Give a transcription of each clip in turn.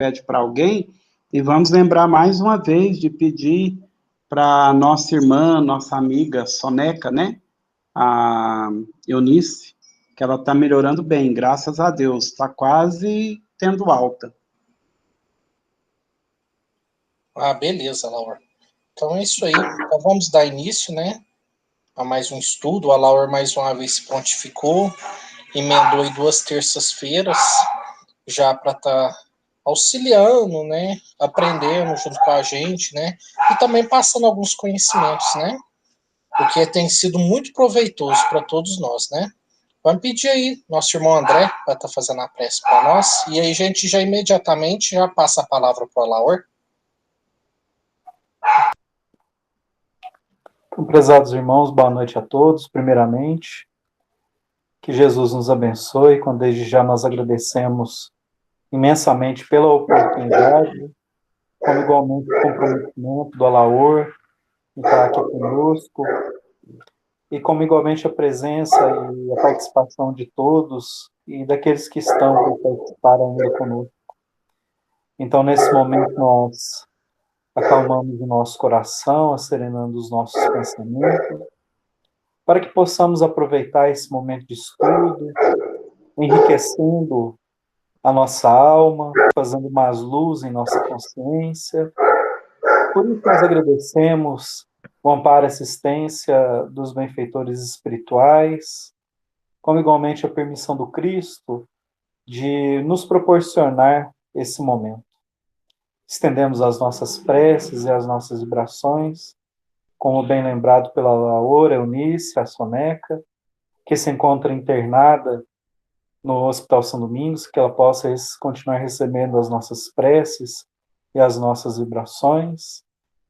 pede para alguém, e vamos lembrar mais uma vez de pedir para nossa irmã, nossa amiga Soneca, né? A Eunice, que ela está melhorando bem, graças a Deus, está quase tendo alta. Ah, beleza, Laura. Então é isso aí. Então vamos dar início, né, a mais um estudo. A Laura mais uma vez se prontificou, emendou em 2 terças-feiras, já para estar auxiliando, né, aprendendo junto com a gente, né, e também passando alguns conhecimentos, né, porque tem sido muito proveitoso para todos nós, né. Vamos pedir aí, nosso irmão André vai estar fazendo a prece para nós, e aí a gente já imediatamente já passa a palavra para a Laura. Então, prezados irmãos, boa noite a todos, primeiramente. Que Jesus nos abençoe, quando desde já nós agradecemos imensamente pela oportunidade, como igualmente o comprometimento do Alaor em estar aqui conosco, e como igualmente a presença e a participação de todos e daqueles que estão por participar ainda conosco. Então, nesse momento, nós acalmamos o nosso coração, serenando os nossos pensamentos, para que possamos aproveitar esse momento de estudo, enriquecendo a nossa alma, fazendo mais luz em nossa consciência. Por isso nós agradecemos o amparo e assistência dos benfeitores espirituais, como igualmente a permissão do Cristo de nos proporcionar esse momento. Estendemos as nossas preces e as nossas vibrações, como bem lembrado pela Laura, Eunice, a Soneca, que se encontra internada no Hospital São Domingos, que ela possa continuar recebendo as nossas preces e as nossas vibrações,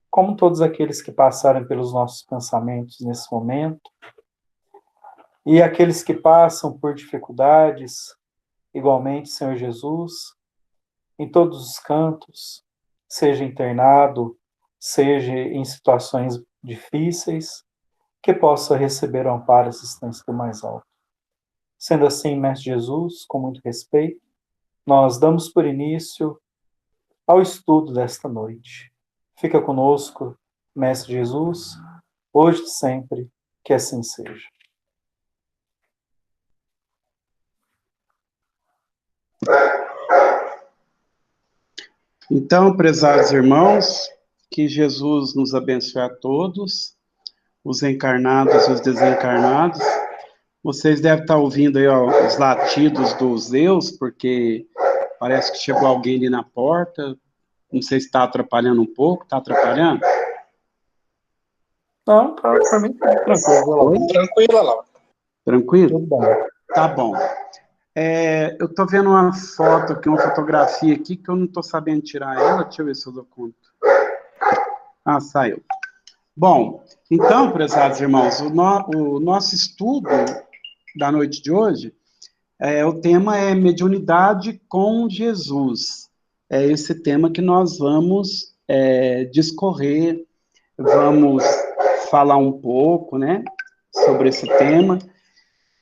como todos aqueles que passaram pelos nossos pensamentos nesse momento, e aqueles que passam por dificuldades, igualmente, Senhor Jesus, em todos os cantos, seja internado, seja em situações difíceis, que possa receber o amparo e assistência do mais alto. Sendo assim, Mestre Jesus, com muito respeito, nós damos por início ao estudo desta noite. Fica conosco, Mestre Jesus, hoje e sempre, que assim seja. Então, prezados irmãos, que Jesus nos abençoe a todos, os encarnados e os desencarnados. Vocês devem estar ouvindo aí, ó, os latidos dos Zeus, porque parece que chegou alguém ali na porta. Não sei se está atrapalhando um pouco. Está atrapalhando? Não, tá, para mim tá tranquilo. Tranquila, Laura. Tranquilo? Tudo bem. Tá bom. Eu estou vendo uma foto aqui, uma fotografia aqui, que eu não estou sabendo tirar ela. Deixa eu ver se eu dou conta. Ah, saiu. Bom, então, prezados irmãos, o nosso estudo da noite de hoje, o tema é mediunidade com Jesus. É esse tema que nós vamos discorrer, vamos falar um pouco, né, sobre esse tema.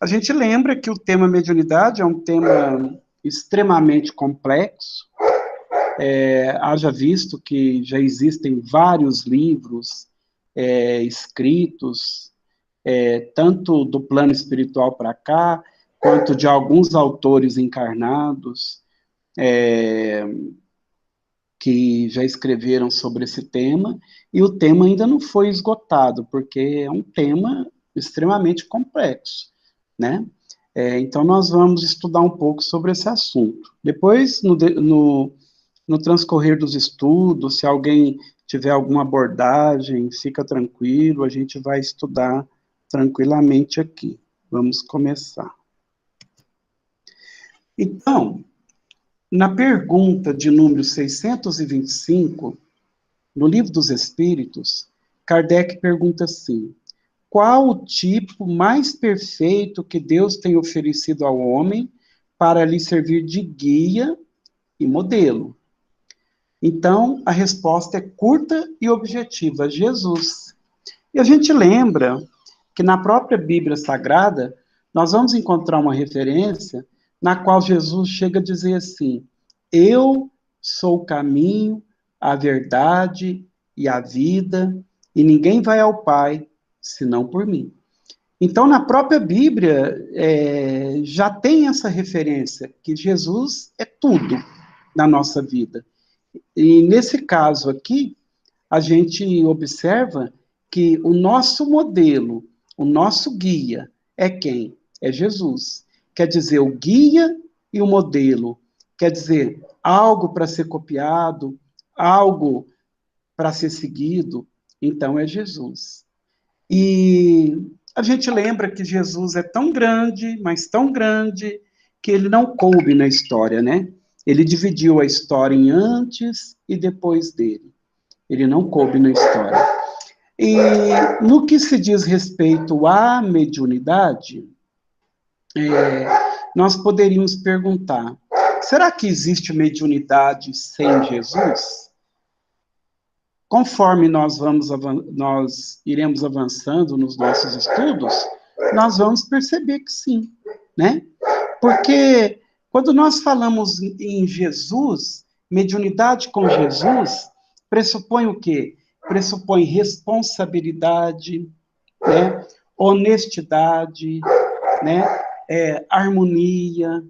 A gente lembra que o tema mediunidade é um tema extremamente complexo, haja visto que já existem vários livros escritos, tanto do plano espiritual para cá, quanto de alguns autores encarnados, que já escreveram sobre esse tema, e o tema ainda não foi esgotado, porque é um tema extremamente complexo, né? Então, nós vamos estudar um pouco sobre esse assunto. Depois, no transcorrer dos estudos, se alguém tiver alguma abordagem, fica tranquilo, a gente vai estudar tranquilamente aqui. Vamos começar. Então, na pergunta de número 625, no Livro dos Espíritos, Kardec pergunta assim: qual o tipo mais perfeito que Deus tem oferecido ao homem para lhe servir de guia e modelo? Então, a resposta é curta e objetiva: Jesus. E a gente lembra que na própria Bíblia Sagrada, nós vamos encontrar uma referência na qual Jesus chega a dizer assim: eu sou o caminho, a verdade e a vida, e ninguém vai ao Pai senão por mim. Então, na própria Bíblia, já tem essa referência, que Jesus é tudo na nossa vida. E nesse caso aqui, a gente observa que o nosso modelo, o nosso guia, é quem? É Jesus. Quer dizer, o guia e o modelo. Quer dizer, algo para ser copiado, algo para ser seguido. Então, é Jesus. E a gente lembra que Jesus é tão grande, mas tão grande, que ele não coube na história, né? Ele dividiu a história em antes e depois dele. Ele não coube na história. E no que se diz respeito à mediunidade, nós poderíamos perguntar, será que existe mediunidade sem Jesus? Conforme nós iremos avançando nos nossos estudos, nós vamos perceber que sim, né? Porque quando nós falamos em Jesus, mediunidade com Jesus, pressupõe o quê? Pressupõe responsabilidade, né? Honestidade, né? Harmonia,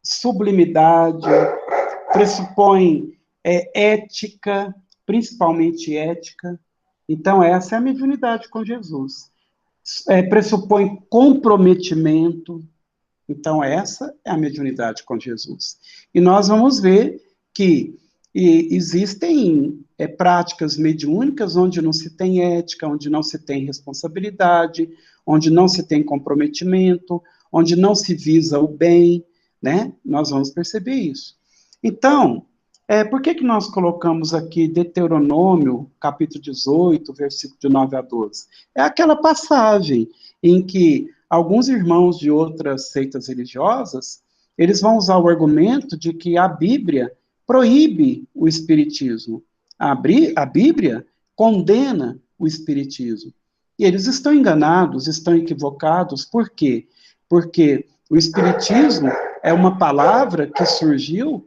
sublimidade, pressupõe ética, principalmente ética. Então, essa é a mediunidade com Jesus. Pressupõe comprometimento. Então, essa é a mediunidade com Jesus. E nós vamos ver que existem práticas mediúnicas onde não se tem ética, onde não se tem responsabilidade, onde não se tem comprometimento, onde não se visa o bem, né? Nós vamos perceber isso. Então, por que nós colocamos aqui Deuteronômio, capítulo 18, versículo de 9 a 12? É aquela passagem em que alguns irmãos de outras seitas religiosas, eles vão usar o argumento de que a Bíblia proíbe o espiritismo. A Bíblia condena o espiritismo. E eles estão enganados, estão equivocados. Por quê? Porque o espiritismo é uma palavra que surgiu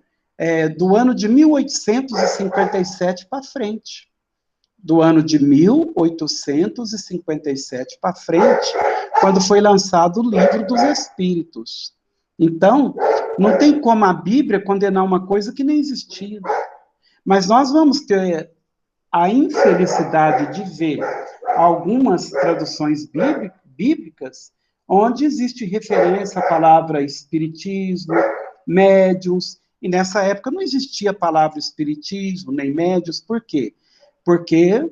do ano de 1857 para frente. Do ano de 1857 para frente, quando foi lançado o Livro dos Espíritos. Então, não tem como a Bíblia condenar uma coisa que nem existia. Mas nós vamos ter a infelicidade de ver algumas traduções bíblicas onde existe referência à palavra espiritismo, médiuns, e nessa época não existia a palavra espiritismo, nem médiuns. Por quê? Porque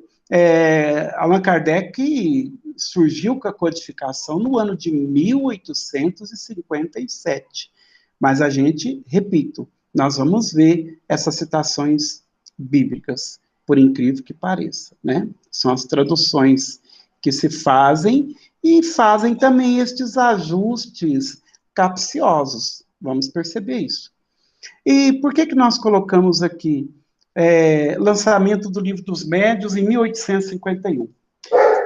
Allan Kardec surgiu com a codificação no ano de 1857. Mas a gente, repito, nós vamos ver essas citações bíblicas, por incrível que pareça, né? São as traduções que se fazem e fazem também estes ajustes capciosos. Vamos perceber isso. E por que nós colocamos aqui lançamento do Livro dos Médiuns em 1851?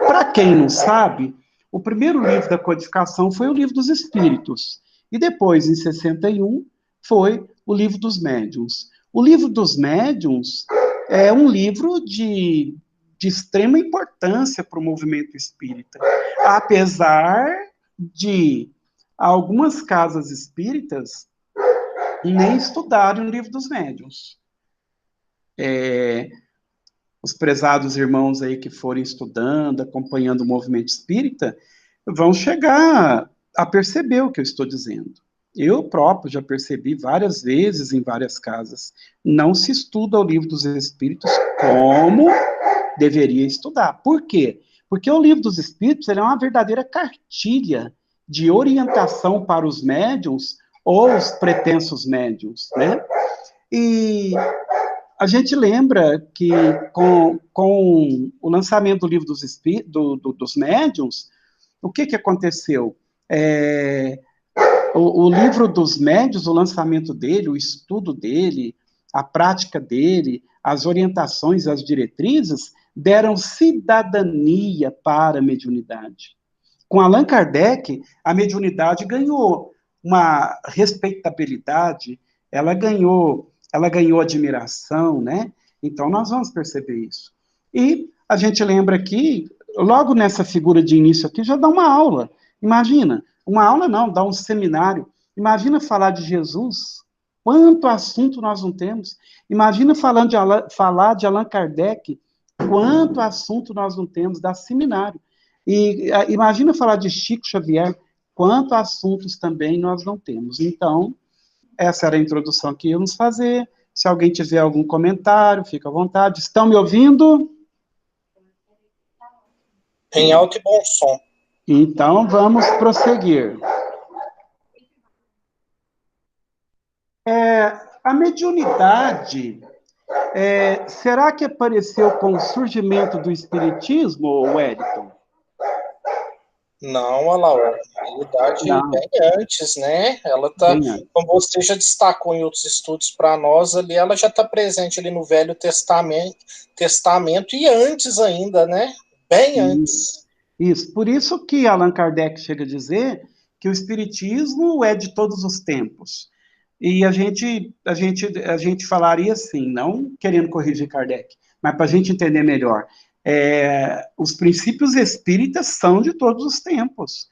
Para quem não sabe, o primeiro livro da codificação foi o Livro dos Espíritos. E depois, em 61, foi o Livro dos Médiuns. O Livro dos Médiuns é um livro de extrema importância para o movimento espírita. Apesar de algumas casas espíritas nem estudarem o Livro dos Médiuns. Os prezados irmãos aí que forem estudando, acompanhando o movimento espírita, vão chegar a perceber o que eu estou dizendo. Eu próprio já percebi várias vezes em várias casas. Não se estuda o Livro dos Espíritos como deveria estudar. Por quê? Porque o Livro dos Espíritos ele é uma verdadeira cartilha de orientação para os médiuns ou os pretensos médiuns, né? E a gente lembra que com o lançamento do Livro dos Médiuns, o que aconteceu? O Livro dos Médiuns, o lançamento dele, o estudo dele, a prática dele, as orientações, as diretrizes, deram cidadania para a mediunidade. Com Allan Kardec, a mediunidade ganhou uma respeitabilidade, ela ganhou ela ganhou admiração, né? Então, nós vamos perceber isso. E a gente lembra aqui, logo nessa figura de início aqui, já dá uma aula. Imagina, uma aula não, dá um seminário. Imagina falar de Jesus, quanto assunto nós não temos. Imagina falar de Allan Kardec, quanto assunto nós não temos, dá seminário. E imagina falar de Chico Xavier, quanto assuntos também nós não temos. Então, essa era a introdução que íamos fazer. Se alguém tiver algum comentário, fica à vontade. Estão me ouvindo? Em alto e bom som. Então, vamos prosseguir. A mediunidade, será que apareceu com o surgimento do Espiritismo, Wellington? Não, Alaor, na realidade, Não. bem antes, né? Ela tá, como você já destacou em outros estudos para nós ali, ela já está presente ali no Velho Testamento e antes ainda, né? Bem antes. Isso, por isso que Allan Kardec chega a dizer que o Espiritismo é de todos os tempos. E a gente falaria assim, não querendo corrigir Kardec, mas para a gente entender melhor. Os princípios espíritas são de todos os tempos.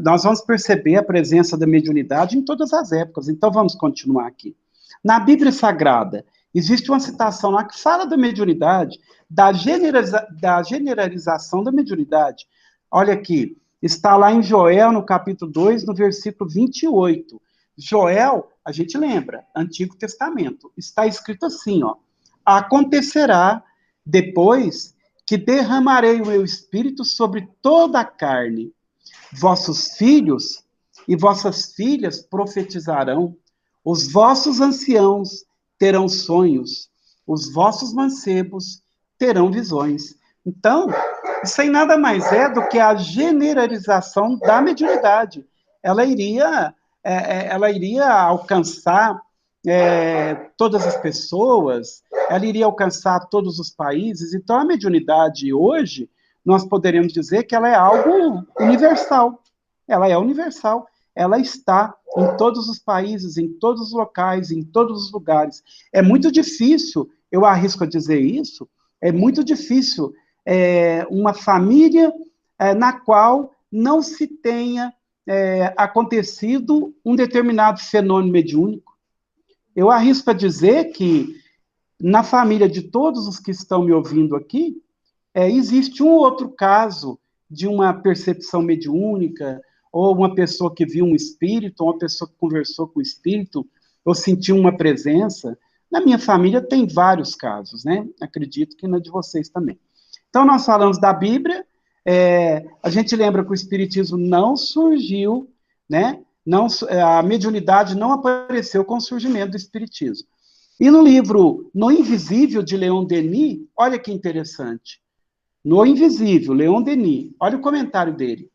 Nós vamos perceber a presença da mediunidade em todas as épocas. Então, vamos continuar aqui. Na Bíblia Sagrada, existe uma citação lá que fala da mediunidade, da generalização da mediunidade. Olha aqui, está lá em Joel, no capítulo 2, no versículo 28. Joel, a gente lembra, Antigo Testamento, está escrito assim, ó: acontecerá depois que derramarei o meu espírito sobre toda a carne. Vossos filhos e vossas filhas profetizarão, os vossos anciãos terão sonhos, os vossos mancebos terão visões. Então, isso aí nada mais é do que a generalização da mediunidade. Ela iria alcançar todas as pessoas, ela iria alcançar todos os países. Então, a mediunidade hoje, nós poderíamos dizer que ela é algo universal. Ela é universal. Ela está em todos os países, em todos os locais, em todos os lugares. É muito difícil, eu arrisco a dizer isso, é muito difícil uma família na qual não se tenha acontecido um determinado fenômeno mediúnico. Eu arrisco a dizer que na família de todos os que estão me ouvindo aqui, existe um outro caso de uma percepção mediúnica, ou uma pessoa que viu um espírito, ou uma pessoa que conversou com o espírito, ou sentiu uma presença. Na minha família tem vários casos, né? Acredito que na de vocês também. Então, nós falamos da Bíblia, a gente lembra que o espiritismo não surgiu, né? A mediunidade não apareceu com o surgimento do espiritismo. E no livro No Invisível, de Leon Denis, olha que interessante. No Invisível, Leon Denis, olha o comentário dele.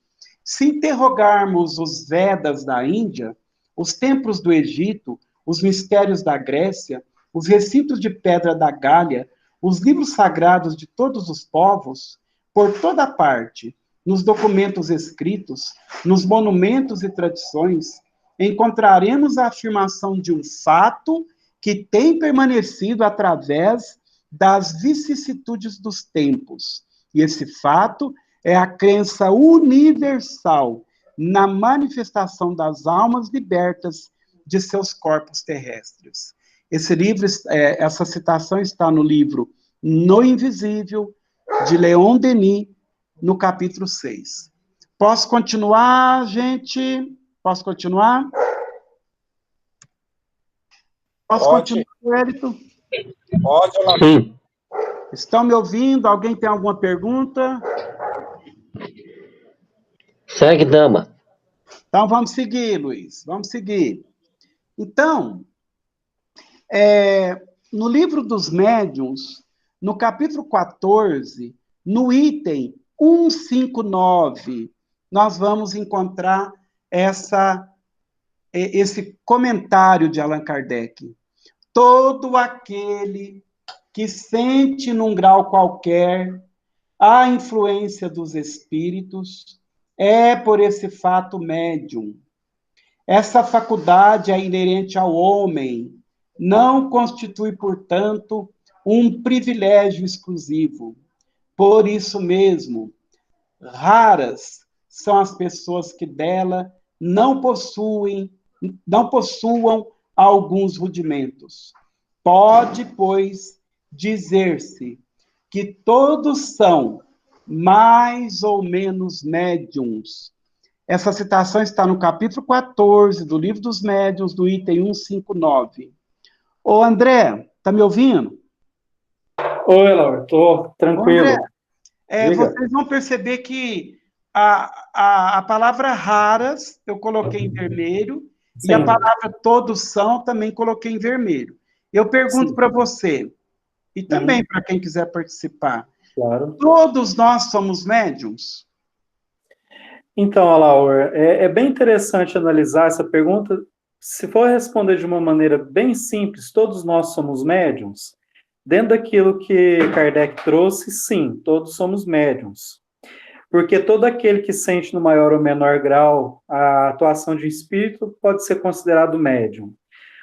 Se interrogarmos os Vedas da Índia, os templos do Egito, os mistérios da Grécia, os recintos de pedra da Gália, os livros sagrados de todos os povos, por toda parte, nos documentos escritos, nos monumentos e tradições, encontraremos a afirmação de um fato que tem permanecido através das vicissitudes dos tempos. E esse fato é a crença universal na manifestação das almas libertas de seus corpos terrestres. Esse livro, essa citação está no livro No Invisível, de Leon Denis, no capítulo 6. Posso continuar, gente? Posso continuar? Posso Pode. continuar, Wellington? Pode, Olaor. Sim. Estão me ouvindo? Alguém tem alguma pergunta? Segue, dama. Então, vamos seguir, Luiz. Vamos seguir. Então, no livro dos médiuns, no capítulo 14, no item 159, nós vamos encontrar esse comentário de Allan Kardec. Todo aquele que sente num grau qualquer a influência dos espíritos é por esse fato médium. Essa faculdade é inerente ao homem, não constitui, portanto, um privilégio exclusivo. Por isso mesmo, raras são as pessoas que dela não possuam alguns rudimentos. Pode, pois, dizer-se que todos são mais ou menos médiums. Essa citação está no capítulo 14 do Livro dos Médiuns, do item 159. Ô, André, tá me ouvindo? Oi, Laura, tô tranquilo. André, vocês vão perceber que a palavra raras eu coloquei em vermelho, sim, e a palavra todos são também coloquei em vermelho. Eu pergunto para você, e também para quem quiser participar, claro, todos nós somos médiums? Então, Laura, é bem interessante analisar essa pergunta. Se for responder de uma maneira bem simples, todos nós somos médiums, dentro daquilo que Kardec trouxe, sim, todos somos médiums. Porque todo aquele que sente no maior ou menor grau a atuação de espírito pode ser considerado médium.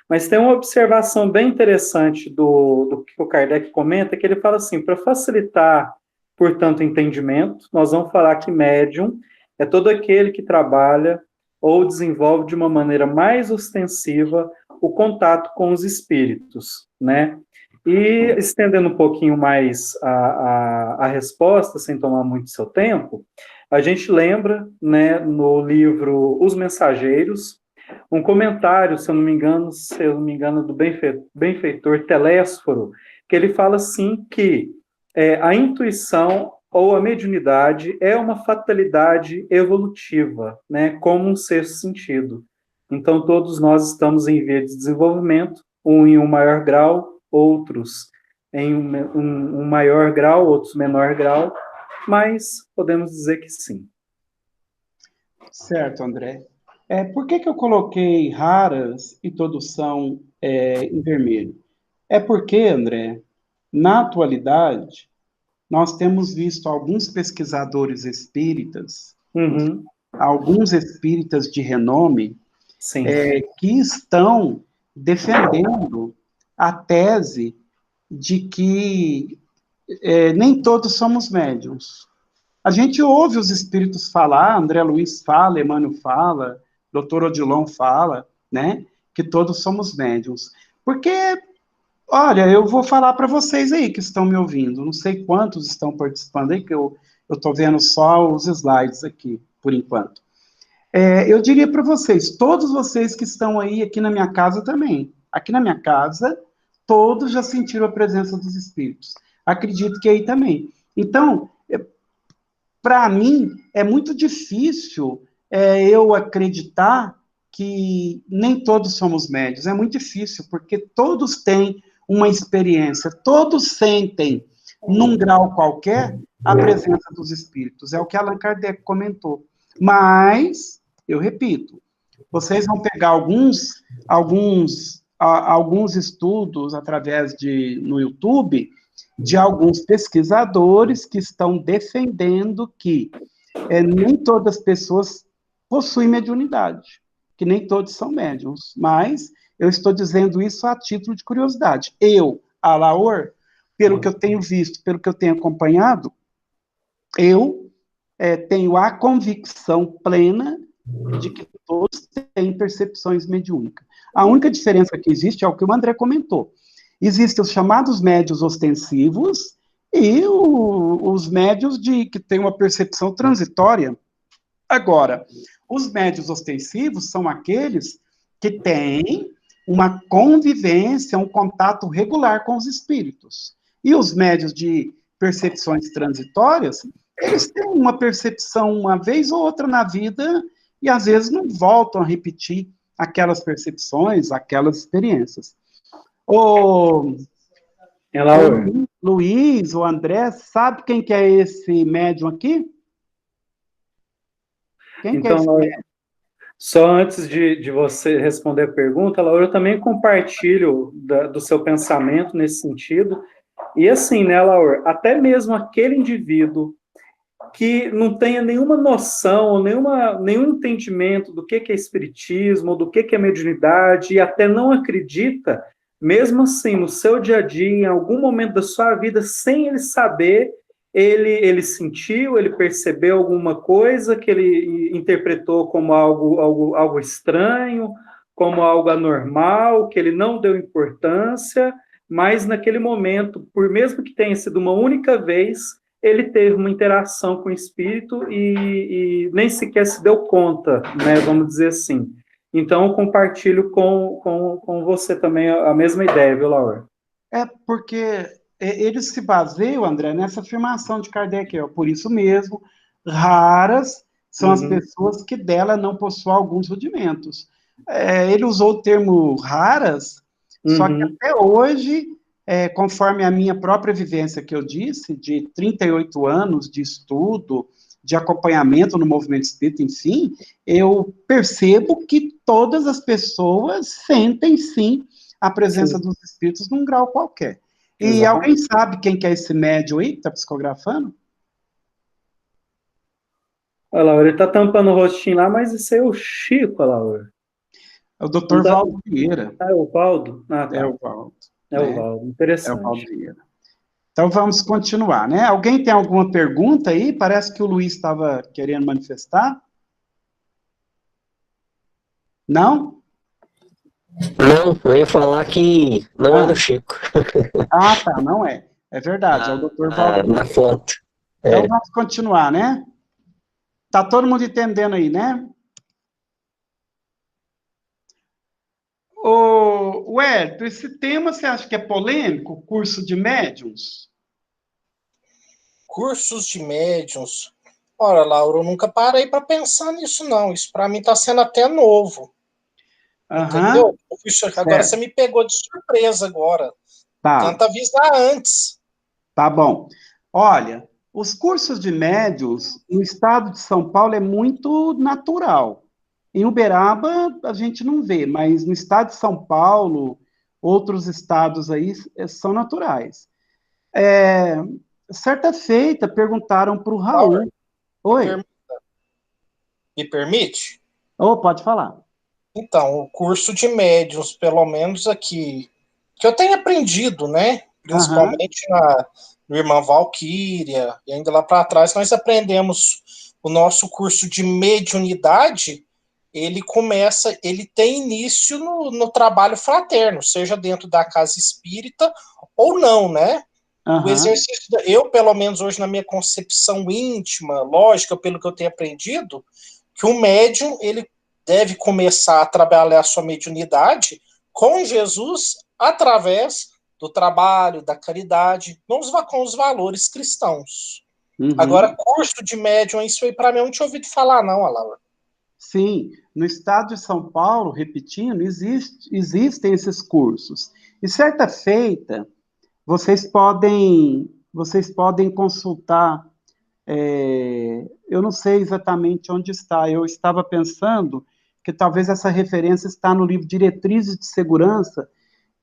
Mas tem uma observação bem interessante do que o Kardec comenta, que ele fala assim, para facilitar, portanto, o entendimento, nós vamos falar que médium é todo aquele que trabalha ou desenvolve de uma maneira mais ostensiva o contato com os espíritos, né? E, estendendo um pouquinho mais a resposta, sem tomar muito seu tempo, a gente lembra, né, no livro Os Mensageiros, um comentário, se eu não me engano, do benfeitor Telésforo, que ele fala assim que a intuição ou a mediunidade é uma fatalidade evolutiva, né, como um sexto sentido. Então, todos nós estamos em via de desenvolvimento, um em um maior grau, outros em um maior grau, outros menor grau, mas podemos dizer que sim. Certo, André. Por que eu coloquei raras e todos são em vermelho? É porque, André, na atualidade, nós temos visto alguns pesquisadores espíritas, alguns espíritas de renome, que estão defendendo a tese de que nem todos somos médiums. A gente ouve os espíritos falar, André Luiz fala, Emmanuel fala, Dr. Odilon fala, né, que todos somos médiums. Porque, olha, eu vou falar para vocês aí que estão me ouvindo, não sei quantos estão participando aí, que eu estou vendo só os slides aqui, por enquanto. Eu diria para vocês, todos vocês que estão aí, aqui na minha casa também, aqui na minha casa, todos já sentiram a presença dos espíritos. Acredito que aí também. Então, para mim, é muito difícil eu acreditar que nem todos somos médios. É muito difícil, porque todos têm uma experiência, todos sentem, num grau qualquer, a presença dos espíritos. É o que Allan Kardec comentou. Mas, eu repito, vocês vão pegar alguns estudos no YouTube de alguns pesquisadores que estão defendendo que nem todas as pessoas possuem mediunidade, que nem todos são médiums, mas eu estou dizendo isso a título de curiosidade. Eu, Alaor, pelo que eu tenho visto, pelo que eu tenho acompanhado, eu tenho a convicção plena de que todos têm percepções mediúnicas. A única diferença que existe é o que o André comentou. Existem os chamados médios ostensivos e os médios que têm uma percepção transitória. Agora, os médios ostensivos são aqueles que têm uma convivência, um contato regular com os espíritos. E os médios de percepções transitórias, eles têm uma percepção uma vez ou outra na vida e às vezes não voltam a repetir aquelas percepções, aquelas experiências. O Luiz, o André, sabe quem que é esse médium aqui? Quem que é esse médium? Só antes de você responder a pergunta, Laura, eu também compartilho do seu pensamento nesse sentido. E assim, né, Laura, até mesmo aquele indivíduo que não tenha nenhuma noção, nenhum entendimento do que é espiritismo, do que é mediunidade, e até não acredita, mesmo assim, no seu dia a dia, em algum momento da sua vida, sem ele saber, ele sentiu, ele percebeu alguma coisa que ele interpretou como algo estranho, como algo anormal, que ele não deu importância, mas naquele momento, por mesmo que tenha sido uma única vez, ele teve uma interação com o espírito e nem sequer se deu conta, né, vamos dizer assim. Então, eu compartilho com você também a mesma ideia, viu, Laura? É porque eles se baseiam, André, nessa afirmação de Kardec. Por isso mesmo, raras são as pessoas que dela não possuem alguns rudimentos. Ele usou o termo raras, só que até hoje, conforme a minha própria vivência que eu disse, de 38 anos de estudo, de acompanhamento no movimento espírita, enfim, eu percebo que todas as pessoas sentem, sim, a presença dos espíritos num grau qualquer. E alguém sabe quem que é esse médium aí que está psicografando? Olha, Laura, ele está tampando o rostinho lá, mas isso aí é o Chico, Laura. É o Dr. Valdo Vieira. É o Valdo? Ah, tá. É o Valdo. É o Valdo, interessante. É o Valdo Vieira. Então vamos continuar, né? Alguém tem alguma pergunta aí? Parece que o Luiz estava querendo manifestar. Não? Não, eu ia falar que não é do Chico. Ah, tá, não é. É verdade, é o Dr. Valdo. Na foto. Então vamos continuar, né? Tá todo mundo entendendo aí, né? O Hélio, esse tema você acha que é polêmico? Curso de médiums? Cursos de médiums. Ora, Laura, eu nunca parei para pensar nisso, não. Isso para mim está sendo até novo. Entendeu? Agora você me pegou de surpresa agora. Tá. Tenta avisar antes. Tá bom. Olha, os cursos de médiums no estado de São Paulo é muito natural. Em Uberaba a gente não vê, mas no estado de São Paulo, outros estados aí são naturais. Certa feita, perguntaram para o Raul. Laura, Oi. Me permite? Oh, pode falar. Então, o curso de médiums, pelo menos aqui, que eu tenho aprendido, né? Principalmente na irmã Valquíria, e ainda lá para trás, nós aprendemos o nosso curso de mediunidade. Ele tem início no trabalho fraterno, seja dentro da casa espírita ou não, né? O exercício, eu, pelo menos hoje, na minha concepção íntima, lógica, pelo que eu tenho aprendido, que o médium, ele deve começar a trabalhar a sua mediunidade com Jesus através do trabalho, da caridade, com os valores cristãos. Agora, curso de médium, isso aí para mim eu não tinha ouvido falar, não, Laura. Sim, no estado de São Paulo, repetindo, existem esses cursos. E certa feita, vocês podem consultar, eu não sei exatamente onde está, eu estava pensando que talvez essa referência está no livro Diretrizes de Segurança,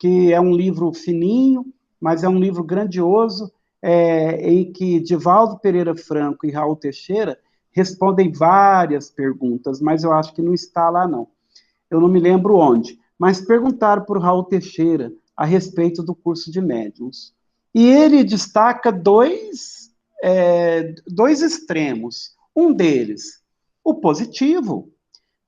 que é um livro fininho, mas é um livro grandioso, em que Divaldo Pereira Franco e Raul Teixeira respondem várias perguntas, mas eu acho que não está lá, não. Eu não me lembro onde, mas perguntaram para o Raul Teixeira a respeito do curso de médiuns. E ele destaca dois extremos. Um deles, o positivo.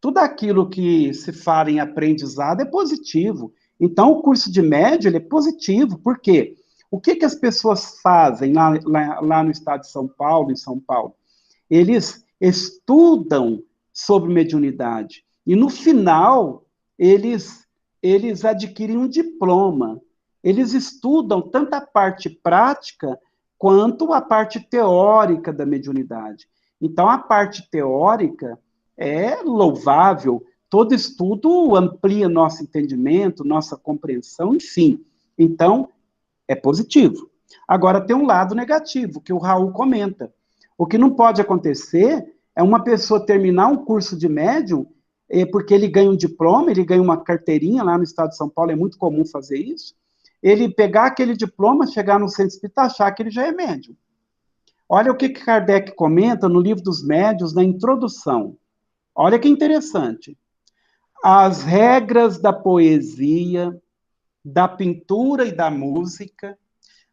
Tudo aquilo que se fala em aprendizado é positivo. Então, o curso de médium ele é positivo. Por quê? O que as pessoas fazem lá no estado de São Paulo, em São Paulo? Eles estudam sobre mediunidade. E, no final, eles adquirem um diploma. Eles estudam tanto a parte prática quanto a parte teórica da mediunidade. Então, a parte teórica é louvável, todo estudo amplia nosso entendimento, nossa compreensão, enfim. Então, é positivo. Agora, tem um lado negativo, que o Raul comenta. O que não pode acontecer é uma pessoa terminar um curso de médium, porque ele ganha um diploma, ele ganha uma carteirinha, lá no estado de São Paulo é muito comum fazer isso, ele pegar aquele diploma, chegar no centro espírita e achar que ele já é médium. Olha o que Kardec comenta no Livro dos Médiuns, na introdução. Olha que interessante. As regras da poesia, da pintura e da música,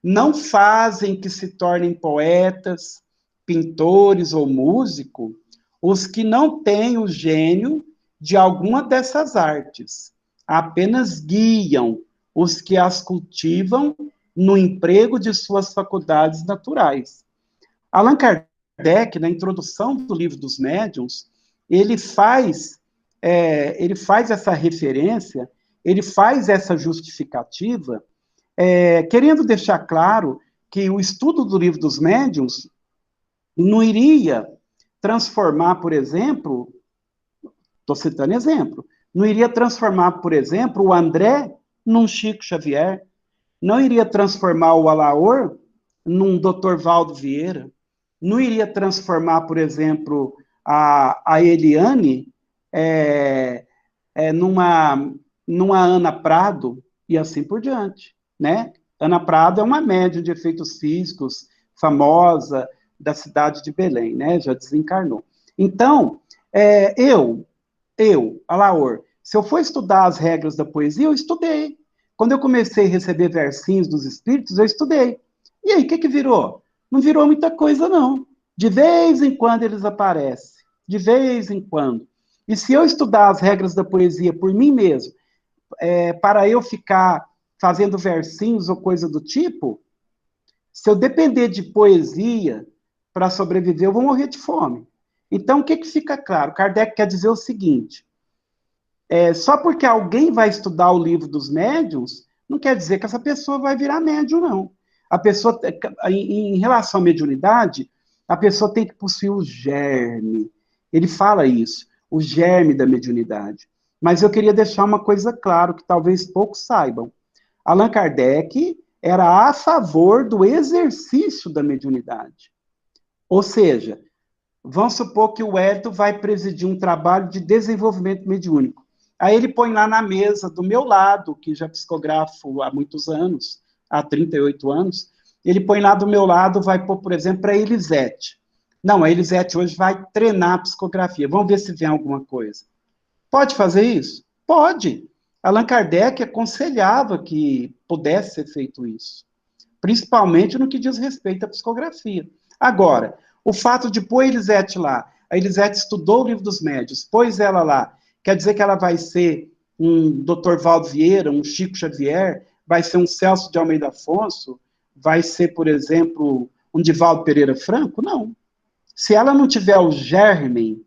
não fazem que se tornem poetas, pintores ou músicos os que não têm o gênio de alguma dessas artes, apenas guiam os que as cultivam no emprego de suas faculdades naturais. Allan Kardec, na introdução do Livro dos Médiuns, ele faz essa referência, ele faz essa justificativa, querendo deixar claro que o estudo do Livro dos Médiuns não iria transformar, por exemplo, estou citando exemplo, não iria transformar, por exemplo, o André num Chico Xavier, não iria transformar o Alaor num Dr. Valdo Vieira, não iria transformar, por exemplo, a Eliane numa Ana Prado, e assim por diante, né? Ana Prado é uma médium de efeitos físicos, famosa, da cidade de Belém, né? Já desencarnou. Então, Alaor, se eu for estudar as regras da poesia, eu estudei. Quando eu comecei a receber versinhos dos espíritos, eu estudei. E aí, o que virou? Não virou muita coisa, não. De vez em quando eles aparecem. De vez em quando. E se eu estudar as regras da poesia por mim mesmo, para eu ficar fazendo versinhos ou coisa do tipo, se eu depender de poesia para sobreviver, eu vou morrer de fome. Então, o que fica claro? Kardec quer dizer o seguinte, só porque alguém vai estudar o Livro dos Médiuns, não quer dizer que essa pessoa vai virar médium, não. A pessoa, em relação à mediunidade, a pessoa tem que possuir o germe. Ele fala isso, o germe da mediunidade. Mas eu queria deixar uma coisa clara, que talvez poucos saibam. Allan Kardec era a favor do exercício da mediunidade. Ou seja, vamos supor que o Hélio vai presidir um trabalho de desenvolvimento mediúnico. Aí ele põe lá na mesa, do meu lado, que já psicografo há muitos anos, há 38 anos, ele põe lá do meu lado, vai pôr, por exemplo, para a Elisete. Não, a Elisete hoje vai treinar a psicografia. Vamos ver se vem alguma coisa. Pode fazer isso? Pode. Allan Kardec aconselhava que pudesse ser feito isso. Principalmente no que diz respeito à psicografia. Agora, o fato de pôr a Elisete lá, a Elisete estudou o Livro dos Médiuns, pôs ela lá, quer dizer que ela vai ser um Dr. Valdo Vieira, um Chico Xavier, vai ser um Celso de Almeida Afonso, vai ser, por exemplo, um Divaldo Pereira Franco? Não. Se ela não tiver o germe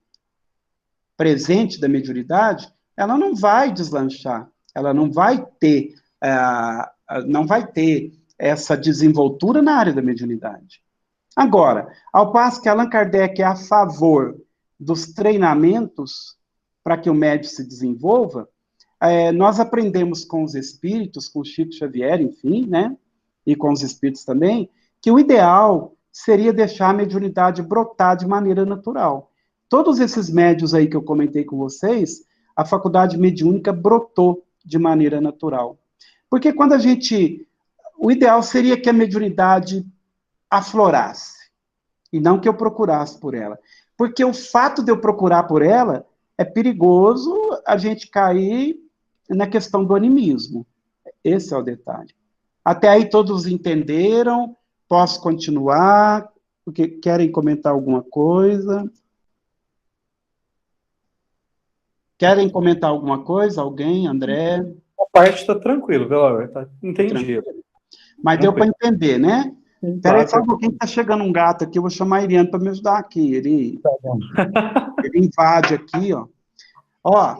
presente da mediunidade, ela não vai deslanchar, ela não vai ter essa desenvoltura na área da mediunidade. Agora, ao passo que Allan Kardec é a favor dos treinamentos para que o médium se desenvolva, nós aprendemos com os espíritos, com o Chico Xavier, enfim, né, e com os espíritos também, que o ideal seria deixar a mediunidade brotar de maneira natural. Todos esses médiuns aí que eu comentei com vocês, a faculdade mediúnica brotou de maneira natural. Porque quando o ideal seria que a mediunidade aflorasse, e não que eu procurasse por ela. Porque o fato de eu procurar por ela, é perigoso a gente cair na questão do animismo. Esse é o detalhe. Até aí todos entenderam? Posso continuar? Porque querem comentar alguma coisa? Querem comentar alguma coisa? Alguém? André? A parte está tranquilo, Velar, tá entendido. Mas deu para entender, né? Espera aí só um Tá. pouquinho, está chegando um gato aqui, eu vou chamar a Iriane para me ajudar aqui. Ele invade aqui, ó. Ó,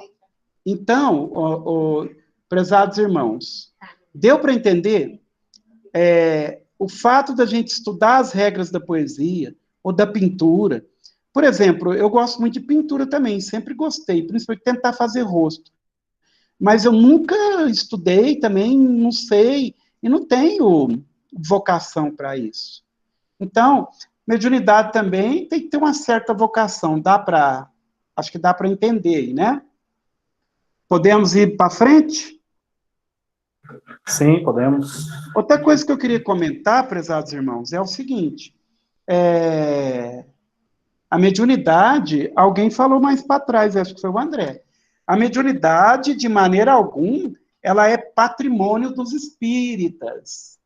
então, prezados irmãos, deu para entender o fato da gente estudar as regras da poesia ou da pintura. Por exemplo, eu gosto muito de pintura também, sempre gostei, principalmente tentar fazer rosto. Mas eu nunca estudei também, não sei, e não tenho vocação para isso. Então, mediunidade também tem que ter uma certa vocação, acho que dá para entender, né? Podemos ir para frente? Sim, podemos. Outra coisa que eu queria comentar, prezados irmãos, é o seguinte, a mediunidade, alguém falou mais para trás, acho que foi o André, a mediunidade, de maneira alguma, ela é patrimônio dos espíritas.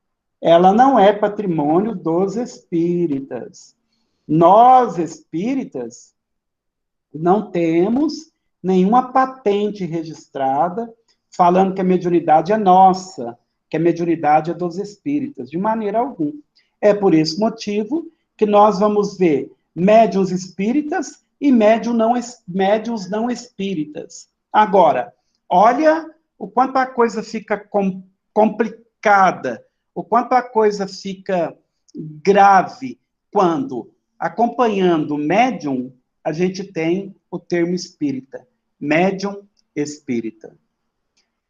Ela não é patrimônio dos espíritas. Nós, espíritas, não temos nenhuma patente registrada falando que a mediunidade é nossa, que a mediunidade é dos espíritas, de maneira alguma. É por esse motivo que nós vamos ver médiuns espíritas e médiuns não espíritas. Agora, olha o quanto a coisa fica complicada, o quanto a coisa fica grave quando, acompanhando o médium, a gente tem o termo espírita. Médium espírita.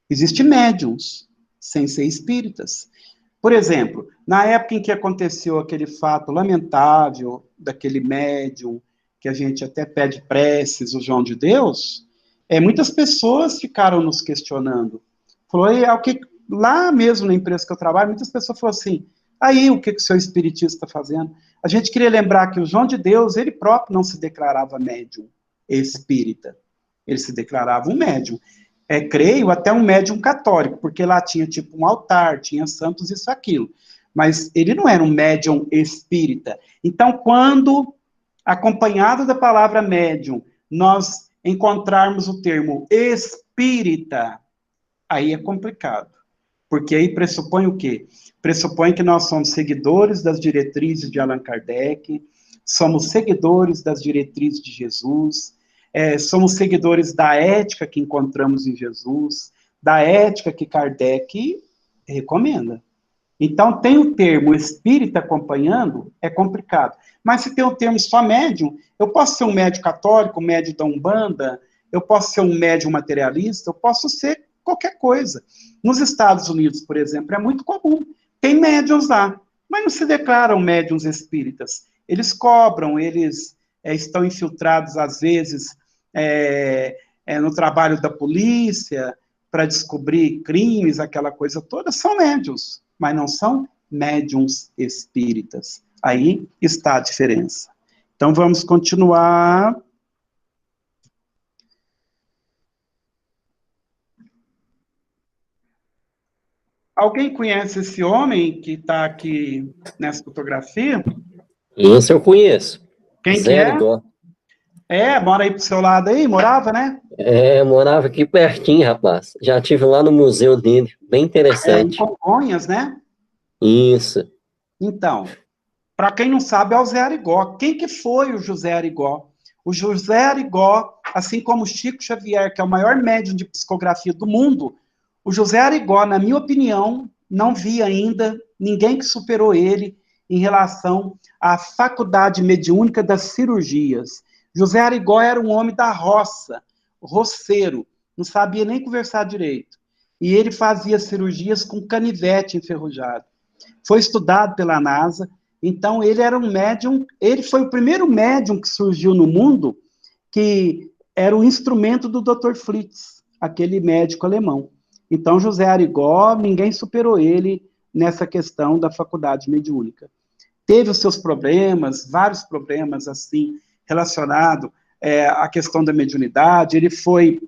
Existem médiums sem ser espíritas. Por exemplo, na época em que aconteceu aquele fato lamentável daquele médium, que a gente até pede preces, o João de Deus, muitas pessoas ficaram nos questionando. Falou, lá mesmo na empresa que eu trabalho, muitas pessoas falaram assim, aí o que o seu espiritista está fazendo? A gente queria lembrar que o João de Deus, ele próprio não se declarava médium espírita. Ele se declarava um médium. Creio, até um médium católico, porque lá tinha tipo um altar, tinha santos, isso, aquilo. Mas ele não era um médium espírita. Então, quando, acompanhado da palavra médium, nós encontrarmos o termo espírita, aí é complicado. Porque aí pressupõe o quê? Pressupõe que nós somos seguidores das diretrizes de Allan Kardec, somos seguidores das diretrizes de Jesus, somos seguidores da ética que encontramos em Jesus, da ética que Kardec recomenda. Então, tem o termo espírita acompanhando, é complicado. Mas se tem o termo só médium, eu posso ser um médium católico, um médium da Umbanda, eu posso ser um médium materialista, eu posso ser qualquer coisa. Nos Estados Unidos, por exemplo, é muito comum. Tem médiums lá, mas não se declaram médiums espíritas. Eles cobram, eles estão infiltrados, às vezes, no trabalho da polícia, para descobrir crimes, aquela coisa toda. São médiums, mas não são médiums espíritas. Aí está a diferença. Então, vamos continuar. Alguém conhece esse homem que está aqui nessa fotografia? Esse eu conheço. Quem Zé que é? Arigó. Mora aí pro seu lado aí? Morava, né? Morava aqui pertinho, rapaz. Já estive lá no museu dele. Bem Em interessante. Congonhas, né? Isso. Então, para quem não sabe, é o Zé Arigó. Quem que foi o José Arigó? O José Arigó, assim como o Chico Xavier, que é o maior médium de psicografia do mundo, o José Arigó, na minha opinião, não vi ainda ninguém que superou ele em relação à faculdade mediúnica das cirurgias. José Arigó era um homem da roça, roceiro, não sabia nem conversar direito. E ele fazia cirurgias com canivete enferrujado. Foi estudado pela NASA, então ele era um médium, ele foi o primeiro médium que surgiu no mundo que era o instrumento do Dr. Fritz, aquele médico alemão. Então, José Arigó, ninguém superou ele nessa questão da faculdade mediúnica. Teve os seus problemas, vários problemas, assim, relacionados à questão da mediunidade. Ele foi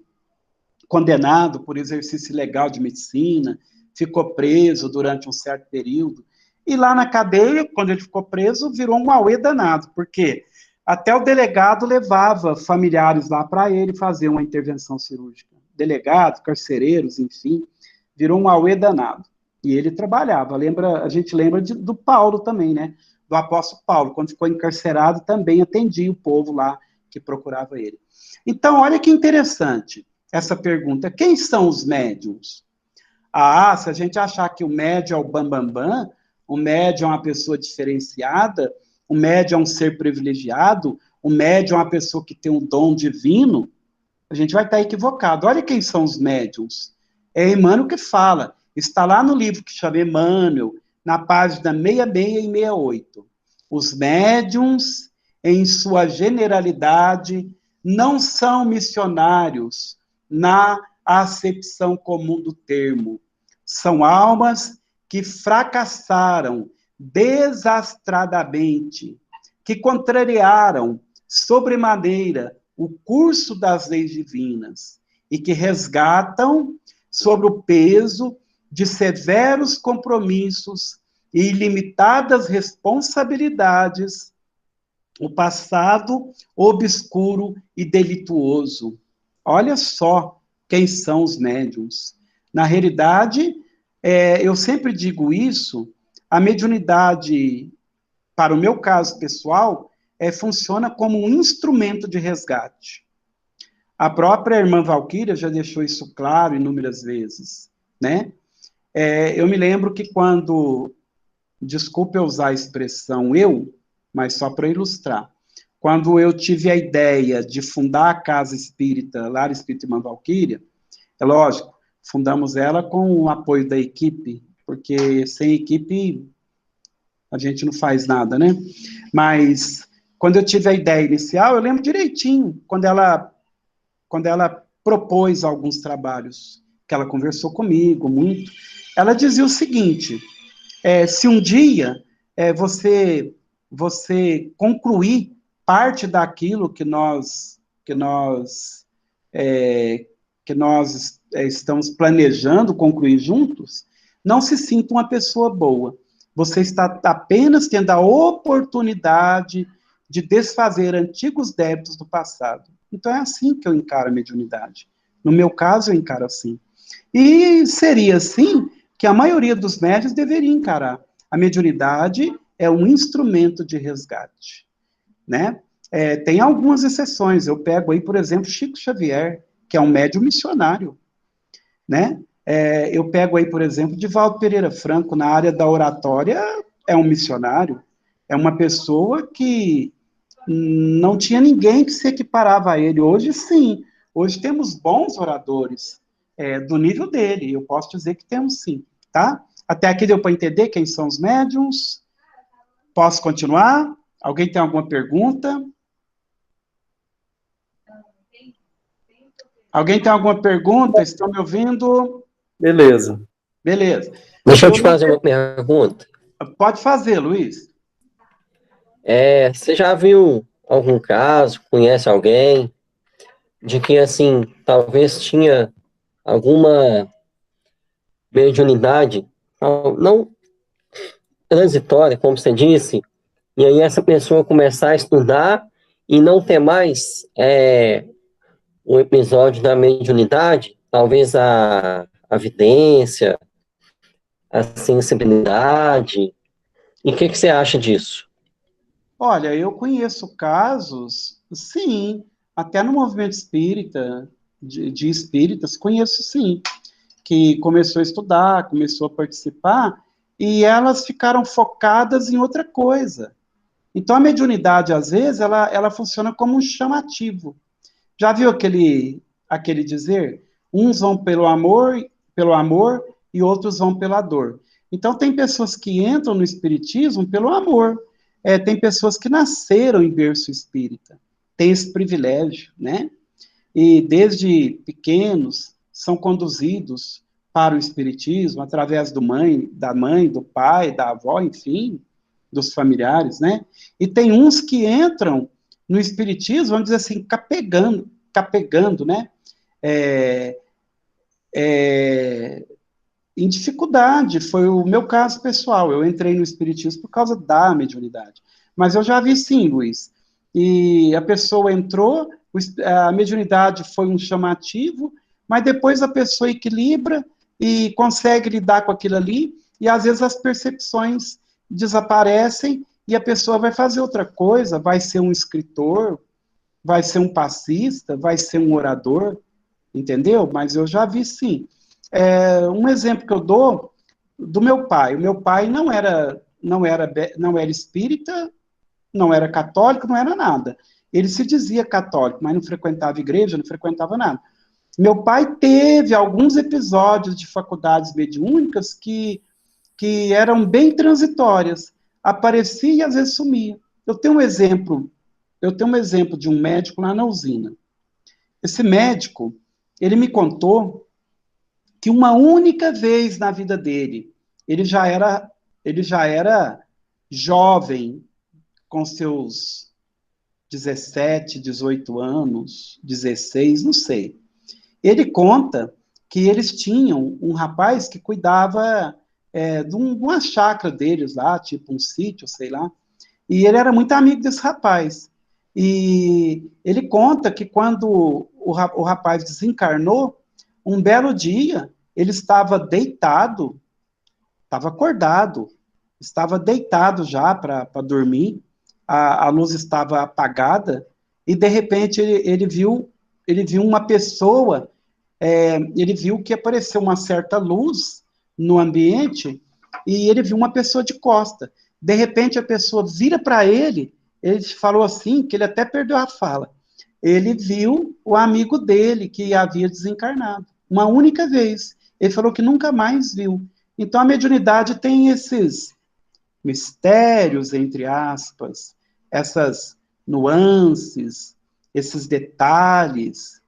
condenado por exercício ilegal de medicina, ficou preso durante um certo período. E lá na cadeia, quando ele ficou preso, virou um auê danado, porque até o delegado levava familiares lá para ele fazer uma intervenção cirúrgica. Delegados, carcereiros, enfim, virou um auê danado. E ele trabalhava. A gente lembra do Paulo também, né? Do apóstolo Paulo, quando ficou encarcerado, também atendia o povo lá que procurava ele. Então, olha que interessante essa pergunta. Quem são os médiums? Se a gente achar que o médium é o bambambam, o médium é uma pessoa diferenciada, o médium é um ser privilegiado, o médium é uma pessoa que tem um dom divino, a gente vai estar equivocado. Olha quem são os médiums. É Emmanuel que fala. Está lá no livro que chama Emmanuel, na página 66 e 68. Os médiums, em sua generalidade, não são missionários na acepção comum do termo. São almas que fracassaram desastradamente, que contrariaram sobremaneira o curso das leis divinas e que resgatam sobre o peso de severos compromissos e ilimitadas responsabilidades, o passado obscuro e delituoso. Olha só quem são os médiuns. Na realidade, eu sempre digo isso, a mediunidade, para o meu caso pessoal, funciona como um instrumento de resgate. A própria irmã Valquíria já deixou isso claro inúmeras vezes, né? Eu me lembro que quando, desculpe eu usar a expressão eu, mas só para ilustrar, quando eu tive a ideia de fundar a Casa Espírita, Lar Espírita Irmã Valquíria, é lógico, fundamos ela com o apoio da equipe, porque sem equipe a gente não faz nada, né? Mas quando eu tive a ideia inicial, eu lembro direitinho, quando ela propôs alguns trabalhos, que ela conversou comigo muito, ela dizia o seguinte, se um dia você concluir parte daquilo que nós estamos planejando concluir juntos, não se sinta uma pessoa boa. Você está apenas tendo a oportunidade de desfazer antigos débitos do passado. Então, é assim que eu encaro a mediunidade. No meu caso, eu encaro assim. E seria assim que a maioria dos médiuns deveria encarar. A mediunidade é um instrumento de resgate, né? Tem algumas exceções. Eu pego aí, por exemplo, Chico Xavier, que é um médium missionário, né? Eu pego aí, por exemplo, Divaldo Pereira Franco, na área da oratória, é um missionário, é uma pessoa que não tinha ninguém que se equiparava a ele. Hoje, sim. Hoje temos bons oradores do nível dele. Eu posso dizer que temos, sim. Tá? Até aqui deu para entender quem são os médiums? Posso continuar? Alguém tem alguma pergunta? Alguém tem alguma pergunta? Estão me ouvindo? Beleza. Beleza. Deixa eu te fazer uma pergunta. Pode fazer, Luiz. Você já viu algum caso, conhece alguém, de que, assim, talvez tinha alguma mediunidade, não transitória, como você disse, e aí essa pessoa começar a estudar e não ter mais um episódio da mediunidade, talvez a vidência, a sensibilidade. E o que você acha disso? Olha, eu conheço casos, sim, até no movimento espírita, de espíritas, conheço sim, que começou a estudar, começou a participar, e elas ficaram focadas em outra coisa. Então, a mediunidade, às vezes, ela funciona como um chamativo. Já viu aquele dizer? Uns vão pelo amor, e outros vão pela dor. Então, tem pessoas que entram no espiritismo pelo amor. Tem pessoas que nasceram em berço espírita. Tem esse privilégio, né? E desde pequenos são conduzidos para o espiritismo através da mãe, do pai, da avó, enfim, dos familiares, né? E tem uns que entram no espiritismo, vamos dizer assim, capegando, né? Em dificuldade, foi o meu caso pessoal, eu entrei no espiritismo por causa da mediunidade. Mas eu já vi sim, Luiz, e a pessoa entrou, a mediunidade foi um chamativo, mas depois a pessoa equilibra e consegue lidar com aquilo ali, e às vezes as percepções desaparecem e a pessoa vai fazer outra coisa, vai ser um escritor, vai ser um passista, vai ser um orador, entendeu? Mas eu já vi sim. Um exemplo que eu dou do meu pai. O meu pai não era espírita, não era católico, não era nada. Ele se dizia católico, mas não frequentava igreja, não frequentava nada. Meu pai teve alguns episódios de faculdades mediúnicas que eram bem transitórias. Aparecia e às vezes sumia. Eu tenho um exemplo de um médico lá na usina. Esse médico, ele me contou que uma única vez na vida dele, ele já era jovem, com seus 17, 18 anos, 16, não sei. Ele conta que eles tinham um rapaz que cuidava de uma chácara deles lá, tipo um sítio, sei lá, e ele era muito amigo desse rapaz. E ele conta que quando o rapaz desencarnou, um belo dia, ele estava deitado, estava acordado, estava deitado já para dormir, a luz estava apagada, e de repente ele viu uma pessoa, ele viu que apareceu uma certa luz no ambiente, e ele viu uma pessoa de costa. De repente a pessoa vira para ele falou assim, que ele até perdeu a fala. Ele viu o amigo dele que havia desencarnado, uma única vez. Ele falou que nunca mais viu. Então a mediunidade tem esses mistérios, entre aspas, essas nuances, esses detalhes,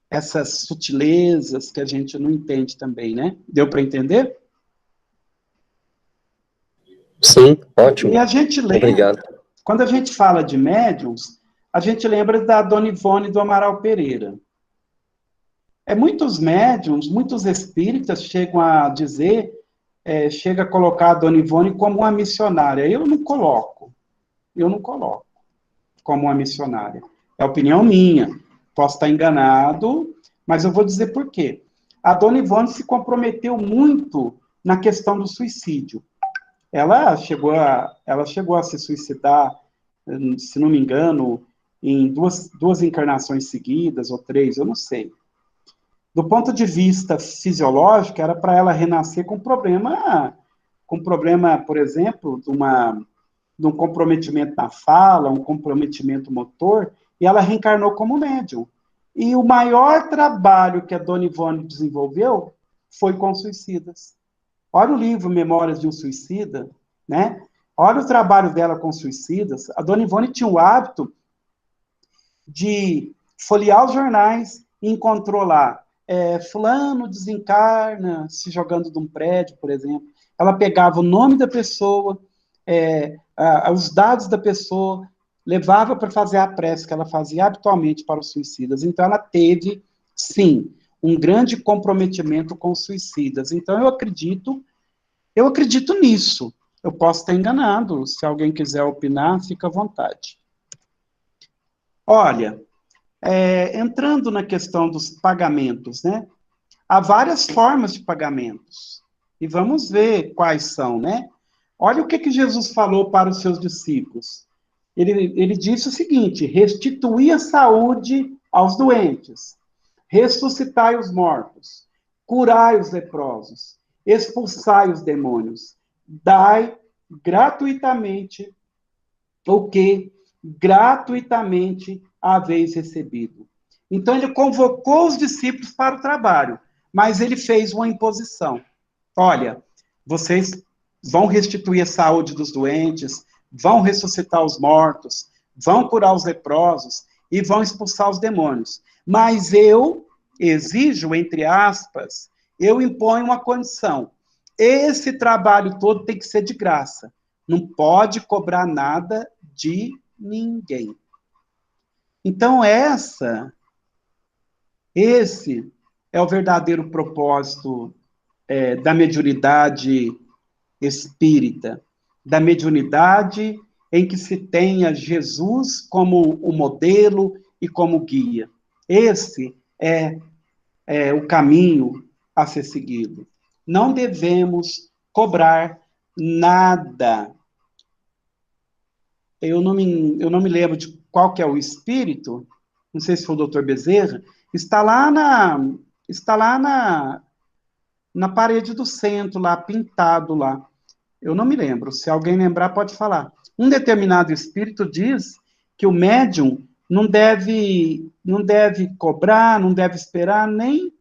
essas sutilezas que a gente não entende também, né? Deu para entender? Sim, ótimo. E a gente lembra, Obrigado. quando a gente fala de médiums, a gente lembra da Dona Ivone do Amaral Pereira. Muitos médiums, muitos espíritas chegam a dizer, chega a colocar a Dona Ivone como uma missionária. Eu não coloco como uma missionária. É opinião minha. Posso estar enganado, mas eu vou dizer por quê. A Dona Ivone se comprometeu muito na questão do suicídio. Ela chegou a se suicidar, se não me engano, em duas encarnações seguidas, ou 3, eu não sei. Do ponto de vista fisiológico, era para ela renascer com problema, por exemplo, de um comprometimento na fala, um comprometimento motor, e ela reencarnou como médium. E o maior trabalho que a Dona Ivone desenvolveu foi com suicidas. Olha o livro Memórias de um Suicida, né? Olha o trabalho dela com suicidas. A Dona Ivone tinha o hábito de folhear os jornais e encontrou lá fulano desencarna se jogando de um prédio, por exemplo. Ela pegava o nome da pessoa, os dados da pessoa, levava para fazer a prece que ela fazia habitualmente para os suicidas. Então, ela teve, sim, um grande comprometimento com os suicidas. Então, eu acredito nisso. Eu posso estar enganado. Se alguém quiser opinar, fica à vontade. Olha, entrando na questão dos pagamentos, né? Há várias formas de pagamentos. E vamos ver quais são, né? Olha o que Jesus falou para os seus discípulos. Ele disse o seguinte: restituir a saúde aos doentes, ressuscitai os mortos, curai os leprosos, expulsai os demônios, dai gratuitamente o que gratuitamente haveis recebido. Então ele convocou os discípulos para o trabalho, mas ele fez uma imposição. Olha, vocês vão restituir a saúde dos doentes, vão ressuscitar os mortos, vão curar os leprosos e vão expulsar os demônios. Mas eu exijo, entre aspas, eu imponho uma condição. Esse trabalho todo tem que ser de graça. Não pode cobrar nada de ninguém. Então, esse é o verdadeiro propósito da mediunidade espírita, da mediunidade em que se tenha Jesus como o modelo e como guia. Esse é o caminho a ser seguido. Não devemos cobrar nada. Eu não me lembro de qual que é o espírito, não sei se foi o Dr. Bezerra, está lá na parede do centro, lá, pintado lá. Eu não me lembro, se alguém lembrar pode falar. Um determinado espírito diz que o médium não deve cobrar, não deve esperar nem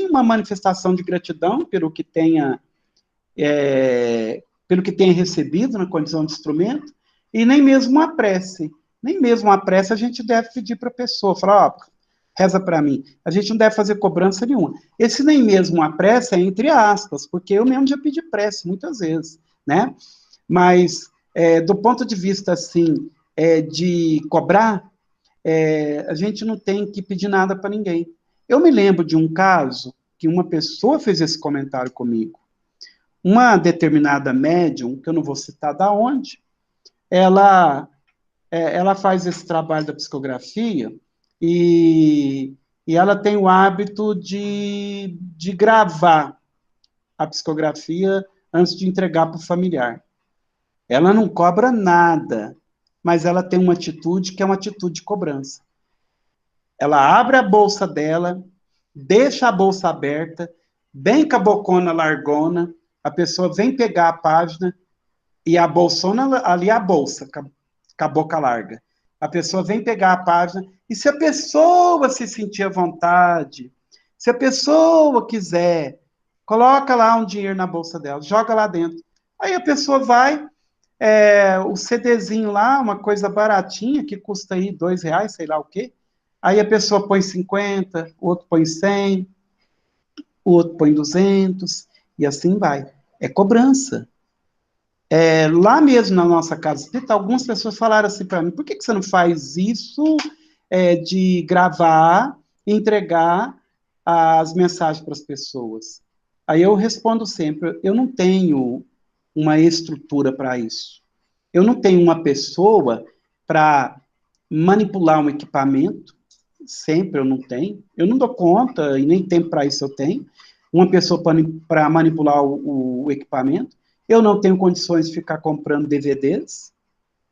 uma manifestação de gratidão pelo que tenha recebido na condição de instrumento, e nem mesmo uma prece. Nem mesmo uma prece a gente deve pedir para a pessoa, falar, reza para mim. A gente não deve fazer cobrança nenhuma. Esse nem mesmo uma prece é entre aspas, porque eu mesmo já pedi prece muitas vezes, né? Mas, do ponto de vista, assim, de cobrar, a gente não tem que pedir nada para ninguém. Eu me lembro de um caso que uma pessoa fez esse comentário comigo. Uma determinada médium, que eu não vou citar da onde, ela faz esse trabalho da psicografia e ela tem o hábito de gravar a psicografia antes de entregar para o familiar. Ela não cobra nada, mas ela tem uma atitude que é uma atitude de cobrança. Ela abre a bolsa dela, deixa a bolsa aberta, bem cabocona largona, a pessoa vem pegar a página e a bolsona ali é a bolsa, com a boca larga. A pessoa vem pegar a página e se a pessoa se sentir à vontade, se a pessoa quiser, coloca lá um dinheiro na bolsa dela, joga lá dentro. Aí a pessoa vai, o CDzinho lá, uma coisa baratinha, que custa aí R$2, sei lá o quê. Aí a pessoa põe 50, o outro põe 100, o outro põe 200, e assim vai. É cobrança. Lá mesmo na nossa casa espírita, algumas pessoas falaram assim para mim, por que você não faz isso de gravar e entregar as mensagens para as pessoas? Aí eu respondo sempre, eu não tenho uma estrutura para isso. Eu não tenho uma pessoa para manipular um equipamento, sempre eu não tenho. Eu não dou conta, e nem tempo para isso eu tenho. Uma pessoa para manipular o equipamento. Eu não tenho condições de ficar comprando DVDs.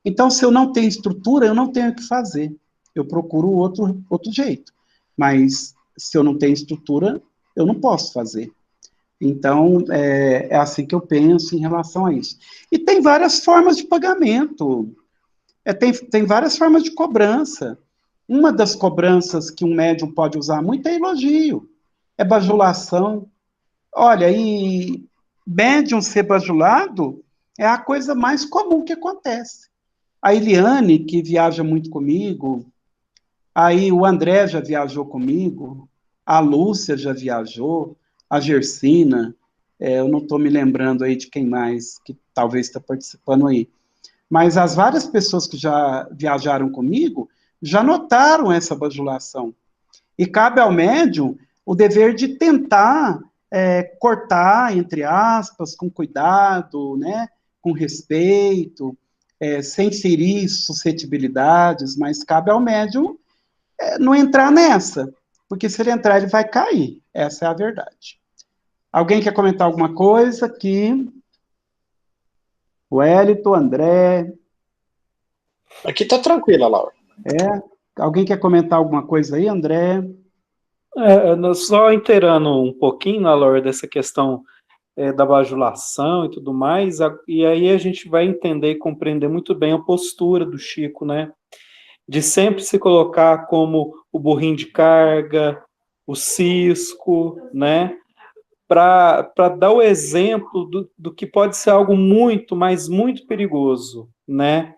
Então, se eu não tenho estrutura, eu não tenho o que fazer. Eu procuro outro jeito. Mas, se eu não tenho estrutura, eu não posso fazer. Então, é assim que eu penso em relação a isso. E tem várias formas de pagamento. Tem várias formas de cobrança. Uma das cobranças que um médium pode usar muito é elogio, é bajulação. Olha, e médium ser bajulado é a coisa mais comum que acontece. A Eliane, que viaja muito comigo, aí o André já viajou comigo, a Lúcia já viajou, a Gersina, eu não estou me lembrando aí de quem mais que talvez está participando aí. Mas as várias pessoas que já viajaram comigo já notaram essa bajulação. E cabe ao médium o dever de tentar cortar, entre aspas, com cuidado, né, com respeito, sem ferir suscetibilidades, mas cabe ao médium não entrar nessa, porque se ele entrar, ele vai cair. Essa é a verdade. Alguém quer comentar alguma coisa aqui? O Wellington, André. Aqui tá tranquila, Laura. Alguém quer comentar alguma coisa aí, André? Só inteirando um pouquinho, na Laura, dessa questão da bajulação e tudo mais, e aí a gente vai entender e compreender muito bem a postura do Chico, né? De sempre se colocar como o burrinho de carga, o cisco, né? Para dar o exemplo do que pode ser algo muito, mas muito perigoso, né?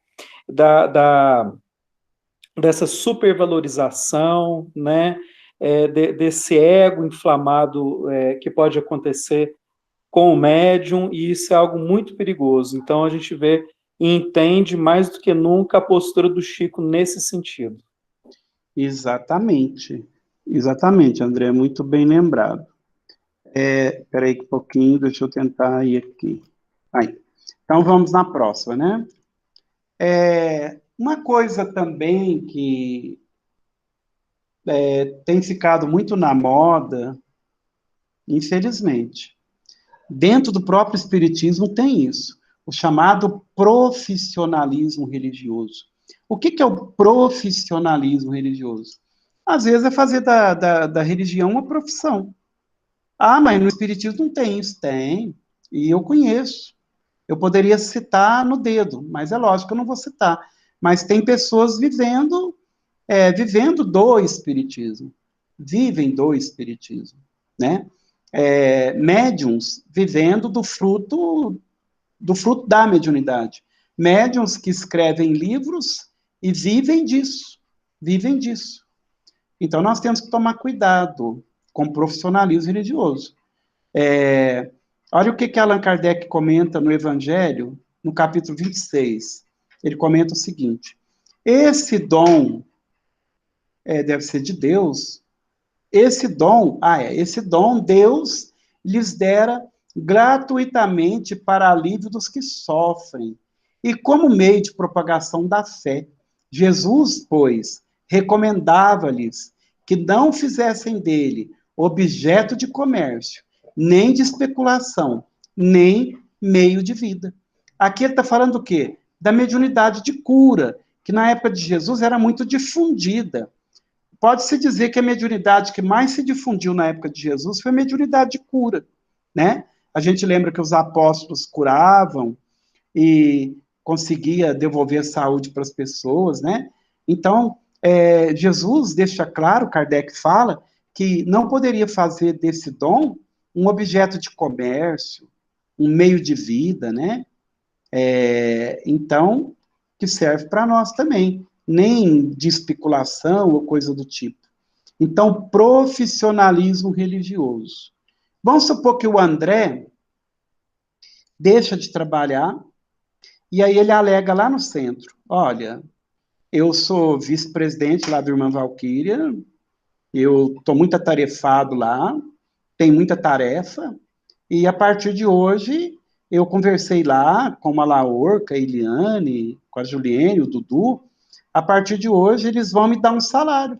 Dessa supervalorização, né? Desse ego inflamado que pode acontecer com o médium, e isso é algo muito perigoso. Então, a gente vê e entende mais do que nunca a postura do Chico nesse sentido. Exatamente. Exatamente, André, muito bem lembrado. Espera aí um pouquinho, deixa eu tentar ir aqui. Aí. Então, vamos na próxima, né? Uma coisa também que tem ficado muito na moda, infelizmente, dentro do próprio Espiritismo tem isso, o chamado profissionalismo religioso. O que é o profissionalismo religioso? Às vezes é fazer da religião uma profissão. Ah, mas no Espiritismo não tem isso. Tem, e eu conheço. Eu poderia citar no dedo, mas é lógico que eu não vou citar. Mas tem pessoas vivendo do Espiritismo, vivem do Espiritismo, né? Médiuns vivendo do fruto da mediunidade. Médiuns que escrevem livros e vivem disso. Então, nós temos que tomar cuidado com o profissionalismo religioso. Olha o que Allan Kardec comenta no Evangelho, no capítulo 26. Ele comenta o seguinte: esse dom deve ser de Deus, esse dom Deus lhes dera gratuitamente para alívio dos que sofrem, e como meio de propagação da fé. Jesus, pois, recomendava-lhes que não fizessem dele objeto de comércio, nem de especulação, nem meio de vida. Aqui ele está falando do quê? Da mediunidade de cura, que na época de Jesus era muito difundida. Pode-se dizer que a mediunidade que mais se difundiu na época de Jesus foi a mediunidade de cura, né? A gente lembra que os apóstolos curavam e conseguia devolver a saúde para as pessoas, né? Então, Jesus deixa claro, Kardec fala, que não poderia fazer desse dom um objeto de comércio, um meio de vida, né? Então, que serve para nós também, nem de especulação ou coisa do tipo. Então, profissionalismo religioso. Vamos supor que o André deixa de trabalhar e aí ele alega lá no centro, olha, eu sou vice-presidente lá do Irmã Valquíria, eu estou muito atarefado lá, tem muita tarefa, e a partir de hoje eu conversei lá com a Laor, com a Eliane, com a Juliene, o Dudu, a partir de hoje eles vão me dar um salário.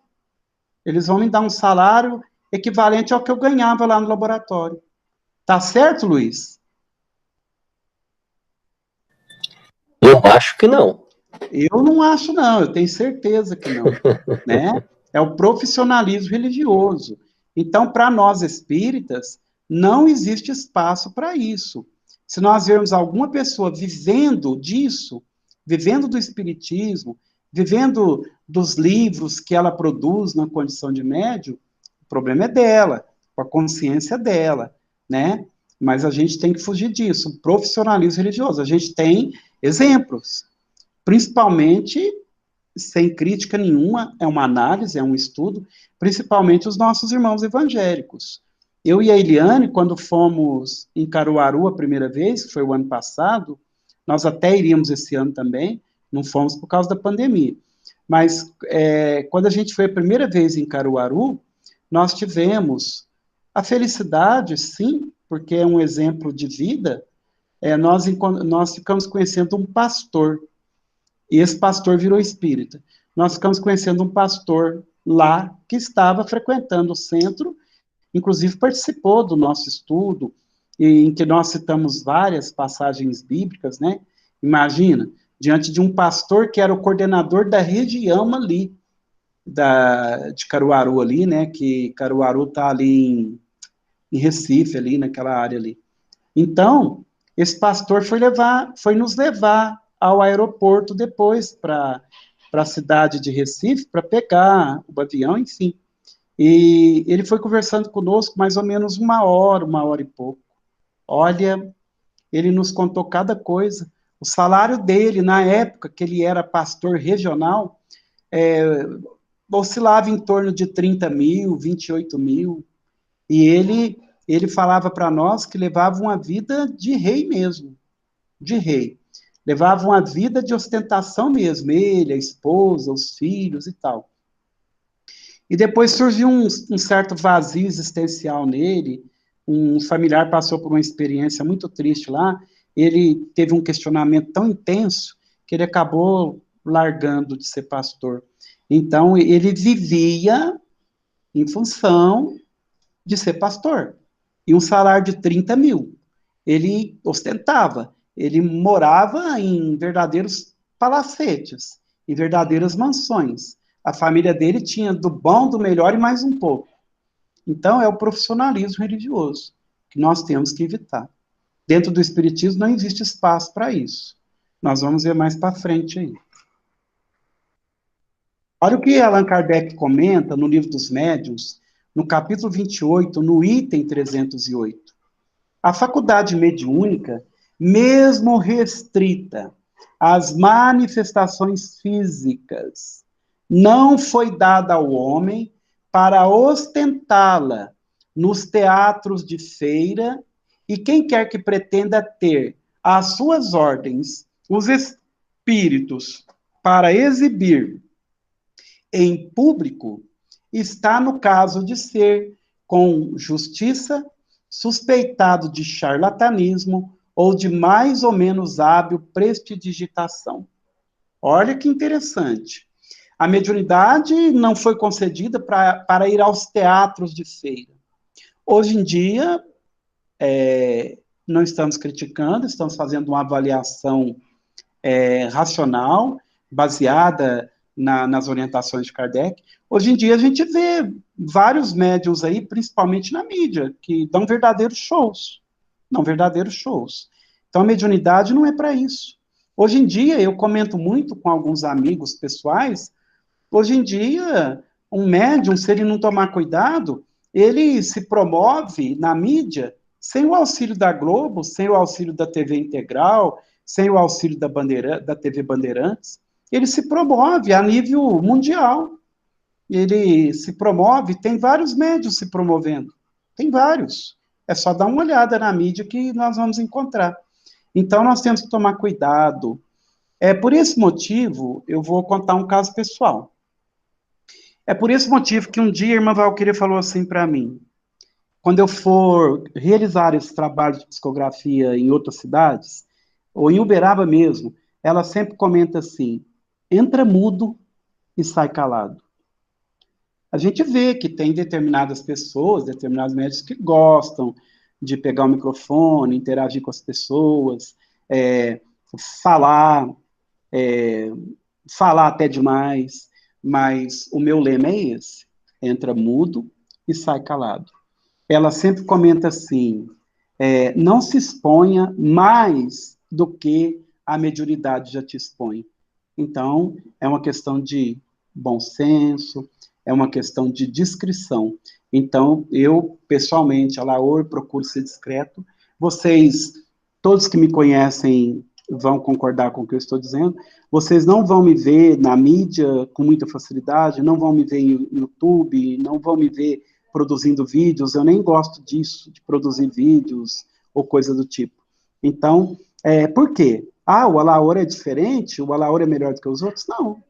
Eles vão me dar um salário equivalente ao que eu ganhava lá no laboratório. Tá certo, Luiz? Eu acho que não. Eu não acho, não, eu tenho certeza que não, né? É o profissionalismo religioso. Então, para nós espíritas, não existe espaço para isso. Se nós vermos alguma pessoa vivendo disso, vivendo do espiritismo, vivendo dos livros que ela produz na condição de médium, o problema é dela, com a consciência dela, né? Mas a gente tem que fugir disso, o profissionalismo religioso. A gente tem exemplos, principalmente, sem crítica nenhuma, é uma análise, é um estudo, principalmente os nossos irmãos evangélicos. Eu e a Eliane, quando fomos em Caruaru a primeira vez, que foi o ano passado, nós até iríamos esse ano também, não fomos por causa da pandemia. Mas quando a gente foi a primeira vez em Caruaru, nós tivemos a felicidade, sim, porque é um exemplo de vida, nós ficamos conhecendo um pastor, e esse pastor virou espírita. Nós ficamos conhecendo um pastor lá que estava frequentando o centro, inclusive participou do nosso estudo, em que nós citamos várias passagens bíblicas, né? Imagina, diante de um pastor que era o coordenador da região ali, de Caruaru ali, né? Que Caruaru está ali em Recife, ali naquela área ali. Então, esse pastor foi nos levar ao aeroporto depois para a cidade de Recife, para pegar o avião, enfim. E ele foi conversando conosco mais ou menos uma hora e pouco. Olha, ele nos contou cada coisa. O salário dele, na época que ele era pastor regional, oscilava em torno de 30 mil, 28 mil. E ele falava para nós que levava uma vida de rei mesmo, de rei. Levava uma vida de ostentação mesmo, ele, a esposa, os filhos e tal. E depois surgiu um certo vazio existencial nele, um familiar passou por uma experiência muito triste lá, ele teve um questionamento tão intenso que ele acabou largando de ser pastor. Então, ele vivia em função de ser pastor. E um salário de 30 mil. Ele ostentava. Ele morava em verdadeiros palacetes, em verdadeiras mansões. A família dele tinha do bom, do melhor e mais um pouco. Então, é o profissionalismo religioso que nós temos que evitar. Dentro do espiritismo não existe espaço para isso. Nós vamos ver mais para frente aí. Olha o que Allan Kardec comenta no Livro dos Médiuns, no capítulo 28, no item 308. A faculdade mediúnica, mesmo restrita às manifestações físicas, não foi dada ao homem para ostentá-la nos teatros de feira, e quem quer que pretenda ter às suas ordens os espíritos para exibir em público, está no caso de ser, com justiça, suspeitado de charlatanismo ou de mais ou menos hábil prestidigitação. Olha que interessante. A mediunidade não foi concedida para ir aos teatros de feira. Hoje em dia, não estamos criticando, estamos fazendo uma avaliação racional, baseada nas orientações de Kardec. Hoje em dia, a gente vê vários médiuns aí, principalmente na mídia, que dão verdadeiros shows. Dão verdadeiros shows. Então, a mediunidade não é para isso. Hoje em dia, eu comento muito com alguns amigos pessoais, hoje em dia, um médium, se ele não tomar cuidado, ele se promove na mídia sem o auxílio da Globo, sem o auxílio da TV Integral, sem o auxílio da TV Bandeirantes. Ele se promove a nível mundial. Ele se promove, tem vários médios se promovendo. Tem vários. É só dar uma olhada na mídia que nós vamos encontrar. Então, nós temos que tomar cuidado. Por esse motivo, eu vou contar um caso pessoal. É por esse motivo que um dia a irmã Valquíria falou assim para mim, quando eu for realizar esse trabalho de psicografia em outras cidades, ou em Uberaba mesmo, ela sempre comenta assim, entra mudo e sai calado. A gente vê que tem determinadas pessoas, determinados médicos que gostam de pegar o microfone, interagir com as pessoas, falar até demais, mas o meu lema é esse, entra mudo e sai calado. Ela sempre comenta assim, não se exponha mais do que a mediunidade já te expõe. Então, é uma questão de bom senso, é uma questão de discrição. Então, eu, pessoalmente, Alaor, procuro ser discreto. Vocês, todos que me conhecem, vão concordar com o que eu estou dizendo. Vocês não vão me ver na mídia com muita facilidade, não vão me ver em YouTube, não vão me ver produzindo vídeos. Eu nem gosto disso, de produzir vídeos ou coisa do tipo. Então, por quê? O Alaor é diferente? O Alaor é melhor do que os outros? Não.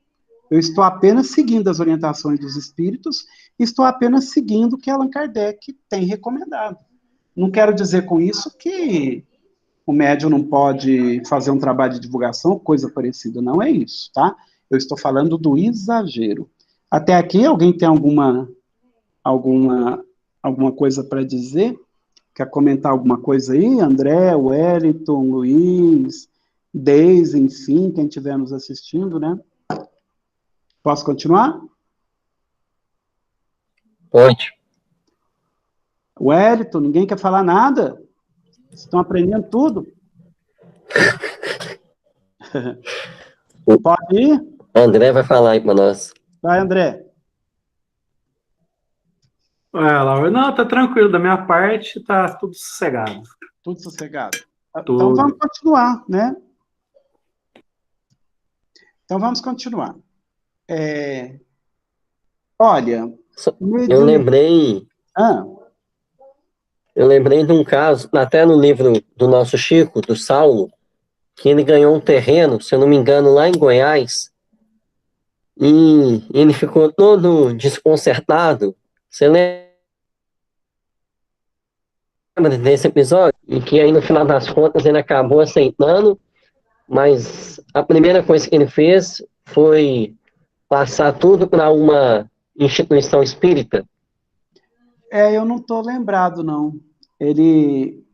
Eu estou apenas seguindo as orientações dos espíritos, estou apenas seguindo o que Allan Kardec tem recomendado. Não quero dizer com isso que o médium não pode fazer um trabalho de divulgação, coisa parecida, não é isso, tá? Eu estou falando do exagero. Até aqui, alguém tem alguma coisa para dizer? Quer comentar alguma coisa aí? André, Wellington, Luiz, Deise, enfim, quem estiver nos assistindo, né? Posso continuar? Pode. Wellington, ninguém quer falar nada? Estão aprendendo tudo? Pode ir? André vai falar aí para nós. Vai, André. Laura, não, tá tranquilo, da minha parte tá tudo sossegado. Tudo sossegado. Tudo. Então vamos continuar, né? Então vamos continuar. Olha... Eu lembrei... Eu lembrei de um caso, até no livro do nosso Chico, do Saulo, que ele ganhou um terreno, se eu não me engano, lá em Goiás, e ele ficou todo desconcertado. Você lembra desse episódio? E que aí, no final das contas, ele acabou aceitando, mas a primeira coisa que ele fez foi passar tudo para uma instituição espírita. Eu não estou lembrado, não. Ele...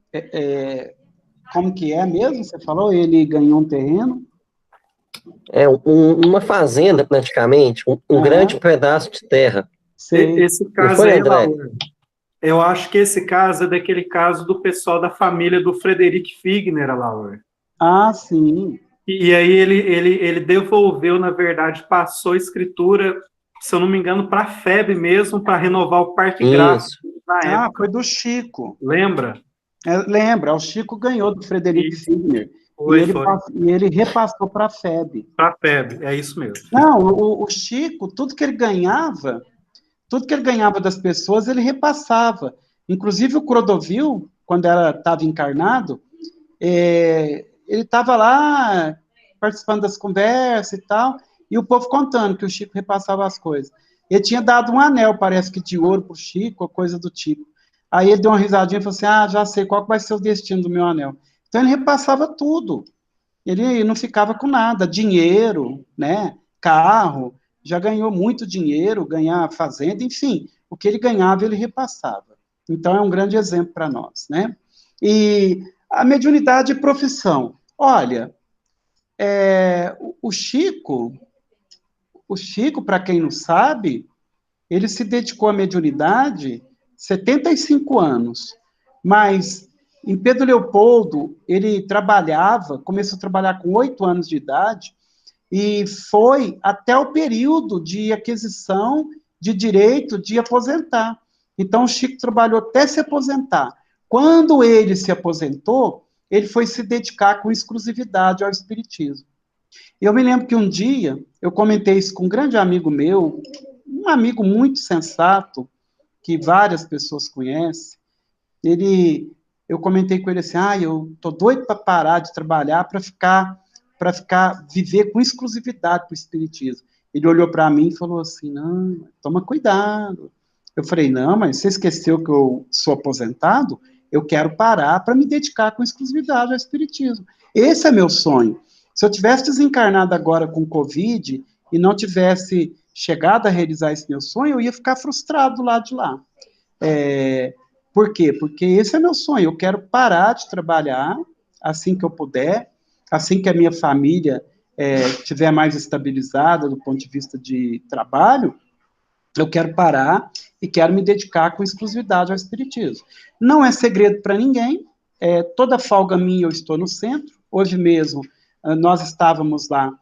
como que é mesmo? Você falou? Ele ganhou um terreno? Uma fazenda, praticamente. Um grande pedaço de terra. Esse caso aí, Laura, eu acho que esse caso é daquele caso do pessoal da família do Frederic Figner, Laura. Ah, sim. E aí ele devolveu, na verdade, passou a escritura, se eu não me engano, para a FEB mesmo, para renovar o parque gráfico na época. Foi do Chico. Lembra? Lembra, o Chico ganhou do Frederic Figner. Foi. E ele repassou para a FEB. Para a FEB, é isso mesmo. Não, o Chico, tudo que ele ganhava das pessoas, ele repassava. Inclusive o Crodovil, quando estava encarnado, ele estava lá participando das conversas e tal, e o povo contando que o Chico repassava as coisas. Ele tinha dado um anel, parece que de ouro para o Chico, ou coisa do tipo. Aí ele deu uma risadinha e falou assim, já sei qual que vai ser o destino do meu anel. Então ele repassava tudo. Ele não ficava com nada, dinheiro, né, carro, já ganhou muito dinheiro, ganhar fazenda, enfim, o que ele ganhava ele repassava. Então é um grande exemplo para nós, né? E a mediunidade e profissão. Olha, o Chico, para quem não sabe, ele se dedicou à mediunidade 75 anos, mas em Pedro Leopoldo ele começou a trabalhar com 8 anos de idade e foi até o período de aquisição de direito de aposentar. Então o Chico trabalhou até se aposentar. Quando ele se aposentou, ele foi se dedicar com exclusividade ao espiritismo. Eu me lembro que um dia, eu comentei isso com um grande amigo meu, um amigo muito sensato, que várias pessoas conhecem, eu comentei com ele assim, eu tô doido para parar de trabalhar viver com exclusividade para o espiritismo. Ele olhou para mim e falou assim, não, toma cuidado. Eu falei, não, mas você esqueceu que eu sou aposentado? Eu quero parar para me dedicar com exclusividade ao espiritismo. Esse é meu sonho. Se eu tivesse desencarnado agora com Covid e não tivesse chegado a realizar esse meu sonho, eu ia ficar frustrado do lado de lá. Por quê? Porque esse é meu sonho. Eu quero parar de trabalhar assim que eu puder, assim que a minha família estiver mais estabilizada do ponto de vista de trabalho, eu quero parar e quero me dedicar com exclusividade ao espiritismo. Não é segredo para ninguém, toda folga minha eu estou no centro. Hoje mesmo nós estávamos lá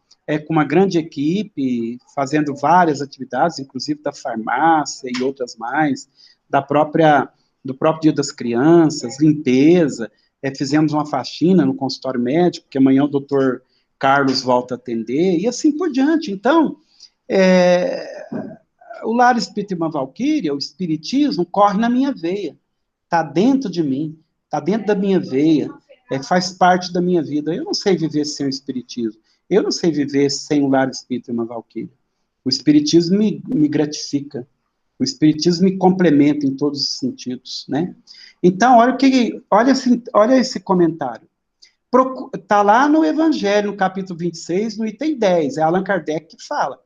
com uma grande equipe, fazendo várias atividades, inclusive da farmácia e outras mais, do próprio Dia das Crianças, limpeza, fizemos uma faxina no consultório médico, que amanhã o doutor Carlos volta a atender, e assim por diante. Então, o Lar Espírita Irmã Valquíria, o espiritismo, corre na minha veia, está dentro de mim, está dentro da minha veia, faz parte da minha vida. Eu não sei viver sem o espiritismo, eu não sei viver sem o Lar Espírita Irmã Valquíria. O espiritismo me gratifica, o espiritismo me complementa em todos os sentidos, né? Então, olha esse comentário. Está lá no Evangelho, no capítulo 26, no item 10, é Allan Kardec que fala.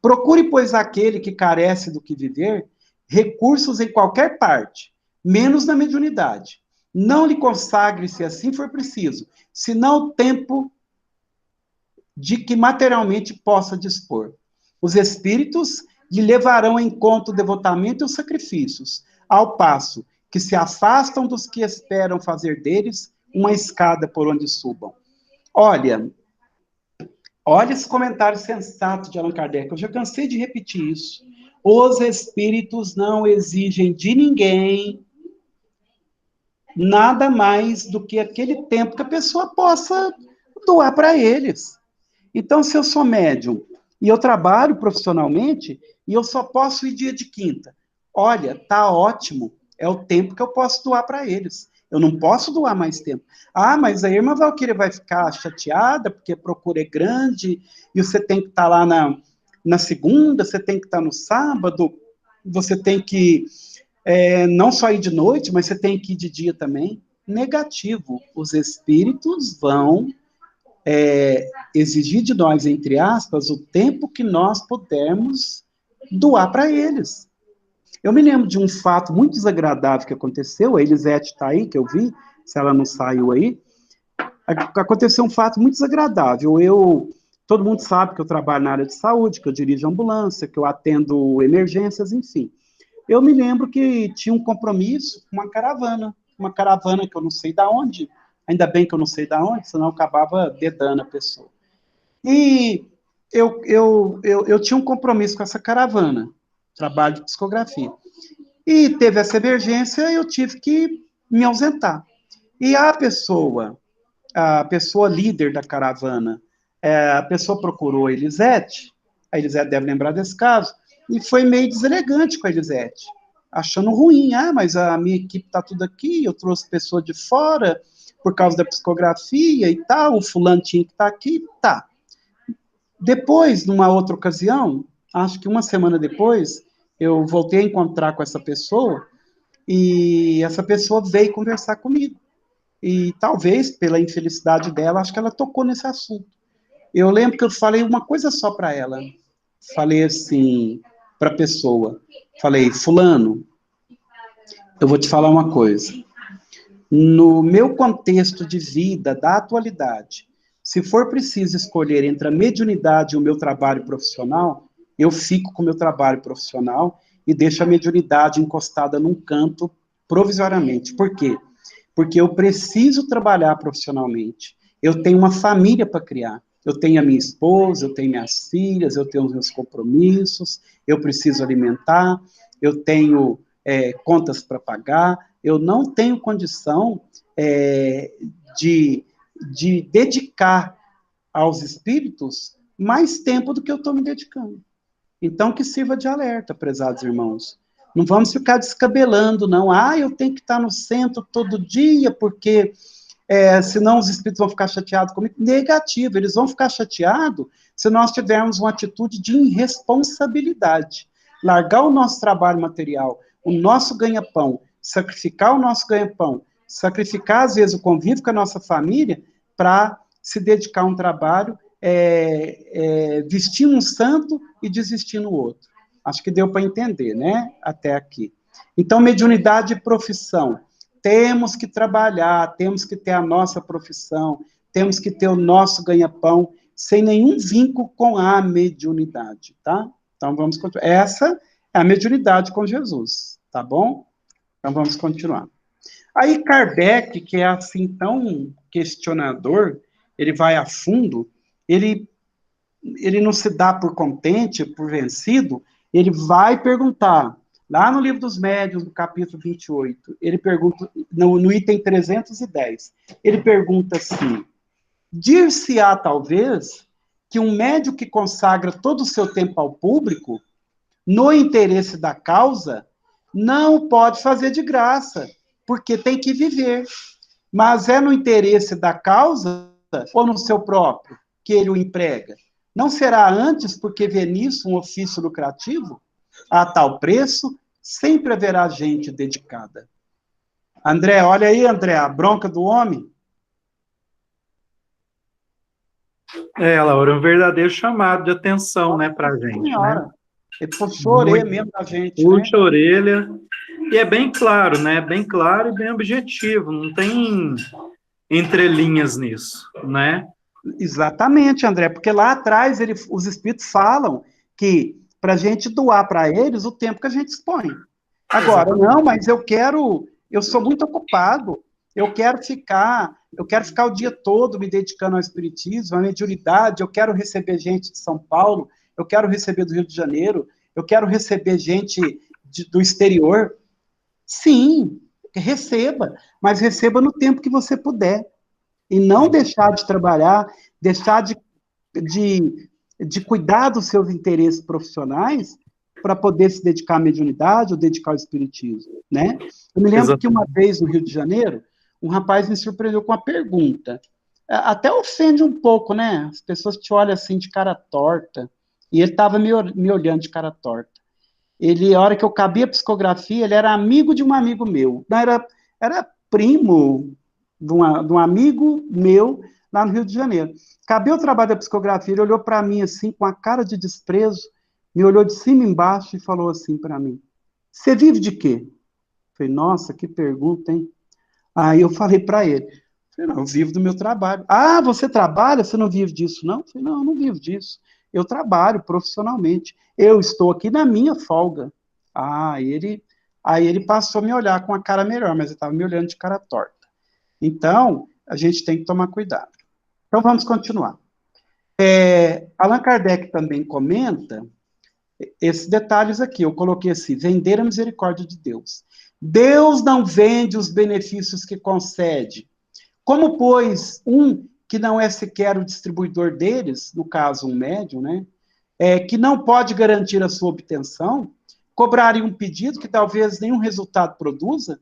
Procure, pois, aquele que carece do que viver, recursos em qualquer parte, menos na mediunidade. Não lhe consagre, se assim for preciso, senão o tempo de que materialmente possa dispor. Os espíritos lhe levarão em conta o devotamento e os sacrifícios, ao passo que se afastam dos que esperam fazer deles uma escada por onde subam. Olha esse comentário sensato de Allan Kardec, eu já cansei de repetir isso. Os espíritos não exigem de ninguém nada mais do que aquele tempo que a pessoa possa doar para eles. Então, se eu sou médium e eu trabalho profissionalmente e eu só posso ir dia de quinta, olha, tá ótimo, é o tempo que eu posso doar para eles. Eu não posso doar mais tempo. Mas a irmã Valquíria vai ficar chateada porque a procura é grande e você tem que estar lá na segunda, você tem que estar no sábado, você tem que não só ir de noite, mas você tem que ir de dia também. Negativo. Os espíritos vão exigir de nós, entre aspas, o tempo que nós pudermos doar para eles. Eu me lembro de um fato muito desagradável que aconteceu, a Elisete está aí, que eu vi, se ela não saiu aí. Aconteceu um fato muito desagradável. Todo mundo sabe que eu trabalho na área de saúde, que eu dirijo ambulância, que eu atendo emergências, enfim. Eu me lembro que tinha um compromisso com uma caravana que eu não sei de onde, ainda bem que eu não sei de onde, senão eu acabava dedando a pessoa. E eu tinha um compromisso com essa caravana, trabalho de psicografia. E teve essa emergência e eu tive que me ausentar. E a pessoa líder da caravana, a pessoa procurou a Elisete deve lembrar desse caso, e foi meio deselegante com a Elisete, achando ruim, mas a minha equipe está tudo aqui, eu trouxe pessoa de fora, por causa da psicografia e tal, o fulano tinha que estar aqui, tá. Depois, numa outra ocasião, acho que uma semana depois, eu voltei a encontrar com essa pessoa, e essa pessoa veio conversar comigo. E talvez, pela infelicidade dela, acho que ela tocou nesse assunto. Eu lembro que eu falei uma coisa só para ela. Falei assim, para a pessoa. Falei, fulano, eu vou te falar uma coisa. No meu contexto de vida, da atualidade, se for preciso escolher entre a mediunidade e o meu trabalho profissional, eu fico com o meu trabalho profissional e deixo a mediunidade encostada num canto provisoriamente. Por quê? Porque eu preciso trabalhar profissionalmente. Eu tenho uma família para criar. Eu tenho a minha esposa, eu tenho minhas filhas, eu tenho os meus compromissos, eu preciso alimentar, eu tenho contas para pagar, eu não tenho condição de dedicar aos espíritos mais tempo do que eu estou me dedicando. Então, que sirva de alerta, prezados irmãos. Não vamos ficar descabelando, não. Eu tenho que estar no centro todo dia, porque senão os espíritos vão ficar chateados comigo. Negativo, eles vão ficar chateados se nós tivermos uma atitude de irresponsabilidade. Largar o nosso trabalho material, o nosso ganha-pão, sacrificar o nosso ganha-pão, sacrificar, às vezes, o convívio com a nossa família para se dedicar a um trabalho, vestir um santo e desistir no outro. Acho que deu para entender, né? Até aqui. Então, mediunidade e profissão. Temos que trabalhar, temos que ter a nossa profissão, temos que ter o nosso ganha-pão, sem nenhum vínculo com a mediunidade, tá? Então, vamos continuar. Essa é a mediunidade com Jesus, tá bom? Então, vamos continuar. Aí, Kardec, que é assim tão questionador, ele vai a fundo, ele não se dá por contente, por vencido, ele vai perguntar, lá no Livro dos Médiuns, no capítulo 28, ele pergunta, no item 310, ele pergunta assim, dir-se-á, talvez, que um médium que consagra todo o seu tempo ao público, no interesse da causa, não pode fazer de graça, porque tem que viver. Mas é no interesse da causa ou no seu próprio que ele o emprega? Não será antes porque vê nisso um ofício lucrativo? A tal preço, sempre haverá gente dedicada. André, olha aí, André, a bronca do homem. Laura, um verdadeiro chamado de atenção, né, pra gente, Senhora, né? ele puxou a orelha mesmo da gente, Puxa né? a orelha. E é bem claro, né? Bem claro e bem objetivo. Não tem entrelinhas nisso, né? Exatamente, André, porque lá atrás os espíritos falam que para a gente doar para eles o tempo que a gente expõe. Agora, não, mas eu sou muito ocupado, eu quero ficar o dia todo me dedicando ao espiritismo, à mediunidade, eu quero receber gente de São Paulo, eu quero receber do Rio de Janeiro, eu quero receber gente do exterior. Sim, receba, mas receba no tempo que você puder. E não deixar de trabalhar, deixar de cuidar dos seus interesses profissionais para poder se dedicar à mediunidade ou dedicar ao espiritismo, né? Eu me lembro que uma vez no Rio de Janeiro, um rapaz me surpreendeu com uma pergunta. Até ofende um pouco, né? As pessoas te olham assim de cara torta. E ele estava me olhando de cara torta. A hora que eu cabia a psicografia, ele era amigo de um amigo meu. Não, era primo de um amigo meu lá no Rio de Janeiro. Acabei o trabalho da psicografia, ele olhou para mim assim, com a cara de desprezo, me olhou de cima e embaixo e falou assim para mim, você vive de quê? Eu falei, nossa, que pergunta, hein? Aí eu falei para ele, não, eu vivo do meu trabalho. Ah, você trabalha? Você não vive disso, não? Eu falei, não, eu não vivo disso. Eu trabalho profissionalmente. Eu estou aqui na minha folga. Aí ele passou a me olhar com a cara melhor, mas ele estava me olhando de cara torta. Então, a gente tem que tomar cuidado. Então, vamos continuar. Allan Kardec também comenta esses detalhes aqui. Eu coloquei assim, vender a misericórdia de Deus. Deus não vende os benefícios que concede. Como, pois, um que não é sequer o distribuidor deles, no caso, um médium, né, que não pode garantir a sua obtenção, cobraria um pedido que talvez nenhum resultado produza?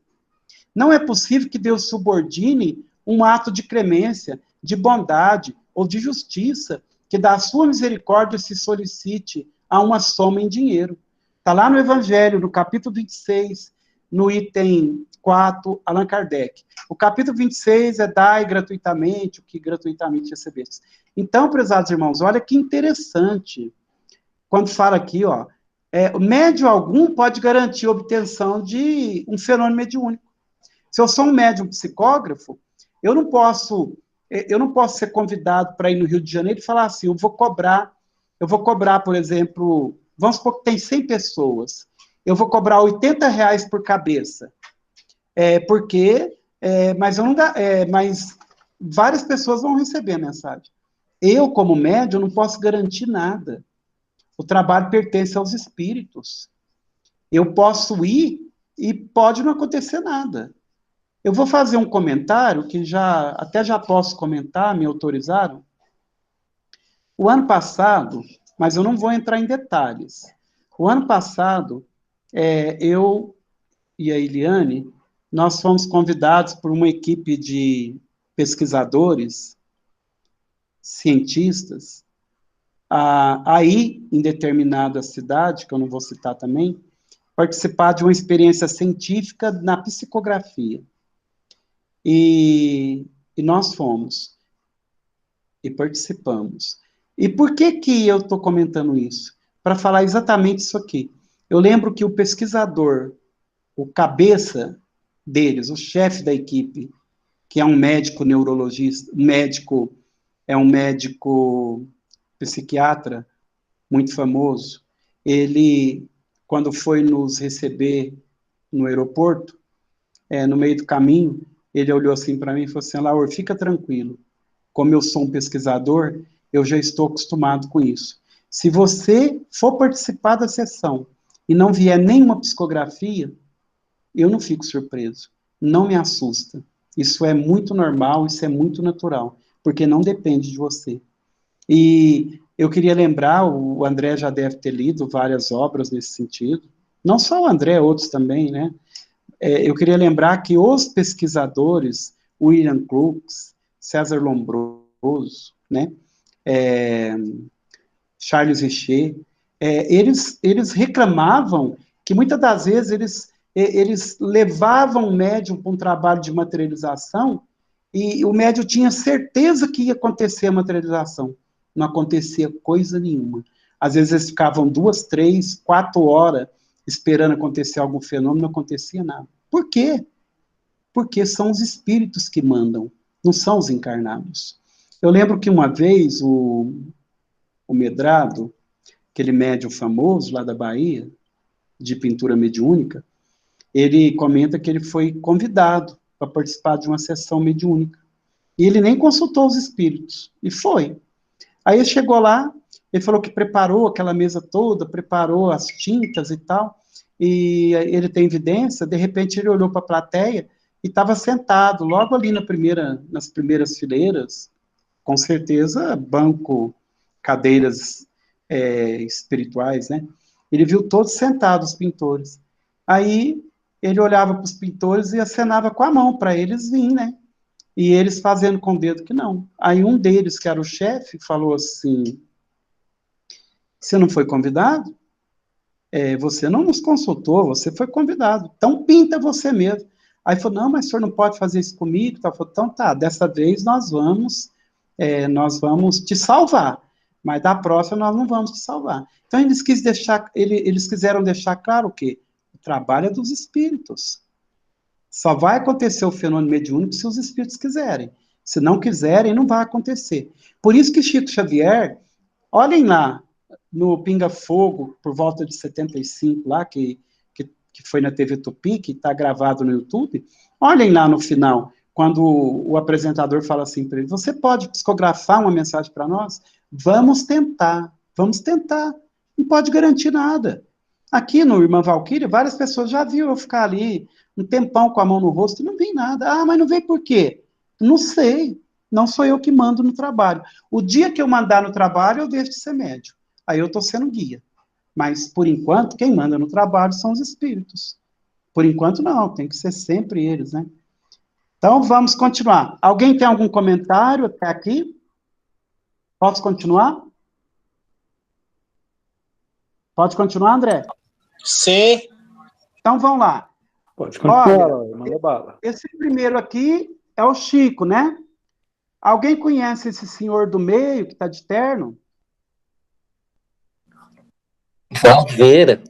Não é possível que Deus subordine um ato de clemência, de bondade ou de justiça, que da sua misericórdia se solicite a uma soma em dinheiro. Está lá no Evangelho, no capítulo 26, no item 4, Allan Kardec. O capítulo 26 é dai gratuitamente o que gratuitamente recebeste. Então, prezados irmãos, olha que interessante, quando fala aqui, ó, médium algum pode garantir a obtenção de um fenômeno mediúnico. Se eu sou um médium psicógrafo, eu não posso ser convidado para ir no Rio de Janeiro e falar assim, eu vou cobrar, por exemplo, vamos supor que tem 100 pessoas, eu vou cobrar R$80 por cabeça, mas várias pessoas vão receber a mensagem. Eu, como médium, não posso garantir nada. O trabalho pertence aos espíritos. Eu posso ir e pode não acontecer nada. Eu vou fazer um comentário que até já posso comentar, me autorizaram. O ano passado, mas eu não vou entrar em detalhes. O ano passado, eu e a Eliane, nós fomos convidados por uma equipe de pesquisadores, cientistas, a ir em determinada cidade, que eu não vou citar também, participar de uma experiência científica na psicografia. E nós fomos. E participamos. E por que eu estou comentando isso? Para falar exatamente isso aqui. Eu lembro que o pesquisador, o cabeça deles, o chefe da equipe, que é um médico neurologista, um médico psiquiatra muito famoso, ele, quando foi nos receber no aeroporto, no meio do caminho, ele olhou assim para mim e falou assim, Laur, fica tranquilo, como eu sou um pesquisador, eu já estou acostumado com isso. Se você for participar da sessão e não vier nenhuma psicografia, eu não fico surpreso, não me assusta. Isso é muito normal, isso é muito natural, porque não depende de você. E eu queria lembrar, o André já deve ter lido várias obras nesse sentido, não só o André, outros também, né? Eu queria lembrar que os pesquisadores, William Crookes, César Lombroso, né? Charles Richer, eles reclamavam que muitas das vezes eles levavam o médium para um trabalho de materialização e o médium tinha certeza que ia acontecer a materialização. Não acontecia coisa nenhuma. Às vezes eles ficavam 2, 3, 4 horas esperando acontecer algum fenômeno, não acontecia nada. Por quê? Porque são os espíritos que mandam, não são os encarnados. Eu lembro que uma vez o Medrado, aquele médium famoso lá da Bahia, de pintura mediúnica, ele comenta que ele foi convidado para participar de uma sessão mediúnica. E ele nem consultou os espíritos. E foi. Aí ele chegou lá, ele falou que preparou aquela mesa toda, preparou as tintas e tal, e ele tem evidência, de repente ele olhou para a plateia e estava sentado, logo ali nas primeiras fileiras, com certeza, banco, cadeiras espirituais, né? Ele viu todos sentados, os pintores. Aí ele olhava para os pintores e acenava com a mão para eles virem, né? E eles fazendo com o dedo que não. Aí um deles, que era o chefe, falou assim, você não foi convidado? Você não nos consultou, você foi convidado. Então pinta você mesmo. Aí falou, não, mas o senhor não pode fazer isso comigo. Falou, então tá, dessa vez nós vamos te salvar. Mas da próxima nós não vamos te salvar. Então eles quiseram deixar claro o quê? O trabalho é dos espíritos. Só vai acontecer o fenômeno mediúnico se os espíritos quiserem. Se não quiserem, não vai acontecer. Por isso que Chico Xavier, olhem lá, no Pinga Fogo, por volta de 75, lá, que foi na TV Tupi, que está gravado no YouTube, olhem lá no final, quando o apresentador fala assim para ele, você pode psicografar uma mensagem para nós? Vamos tentar. Não pode garantir nada. Aqui no Irmã Valquíria, várias pessoas já viram eu ficar ali um tempão com a mão no rosto e não vi nada. Ah, mas não veio por quê? Não sei. Não sou eu que mando no trabalho. O dia que eu mandar no trabalho, eu deixo de ser médium. Aí eu estou sendo guia. Mas, por enquanto, quem manda no trabalho são os espíritos. Por enquanto, não. Tem que ser sempre eles, né? Então, vamos continuar. Alguém tem algum comentário até aqui? Posso continuar? Pode continuar, André? Sim. Então, vamos lá. Pode continuar, Olha, Laura, manda bala. esse primeiro aqui é o Chico, né? Alguém conhece esse senhor do meio, que está de terno? Valdo Vieira.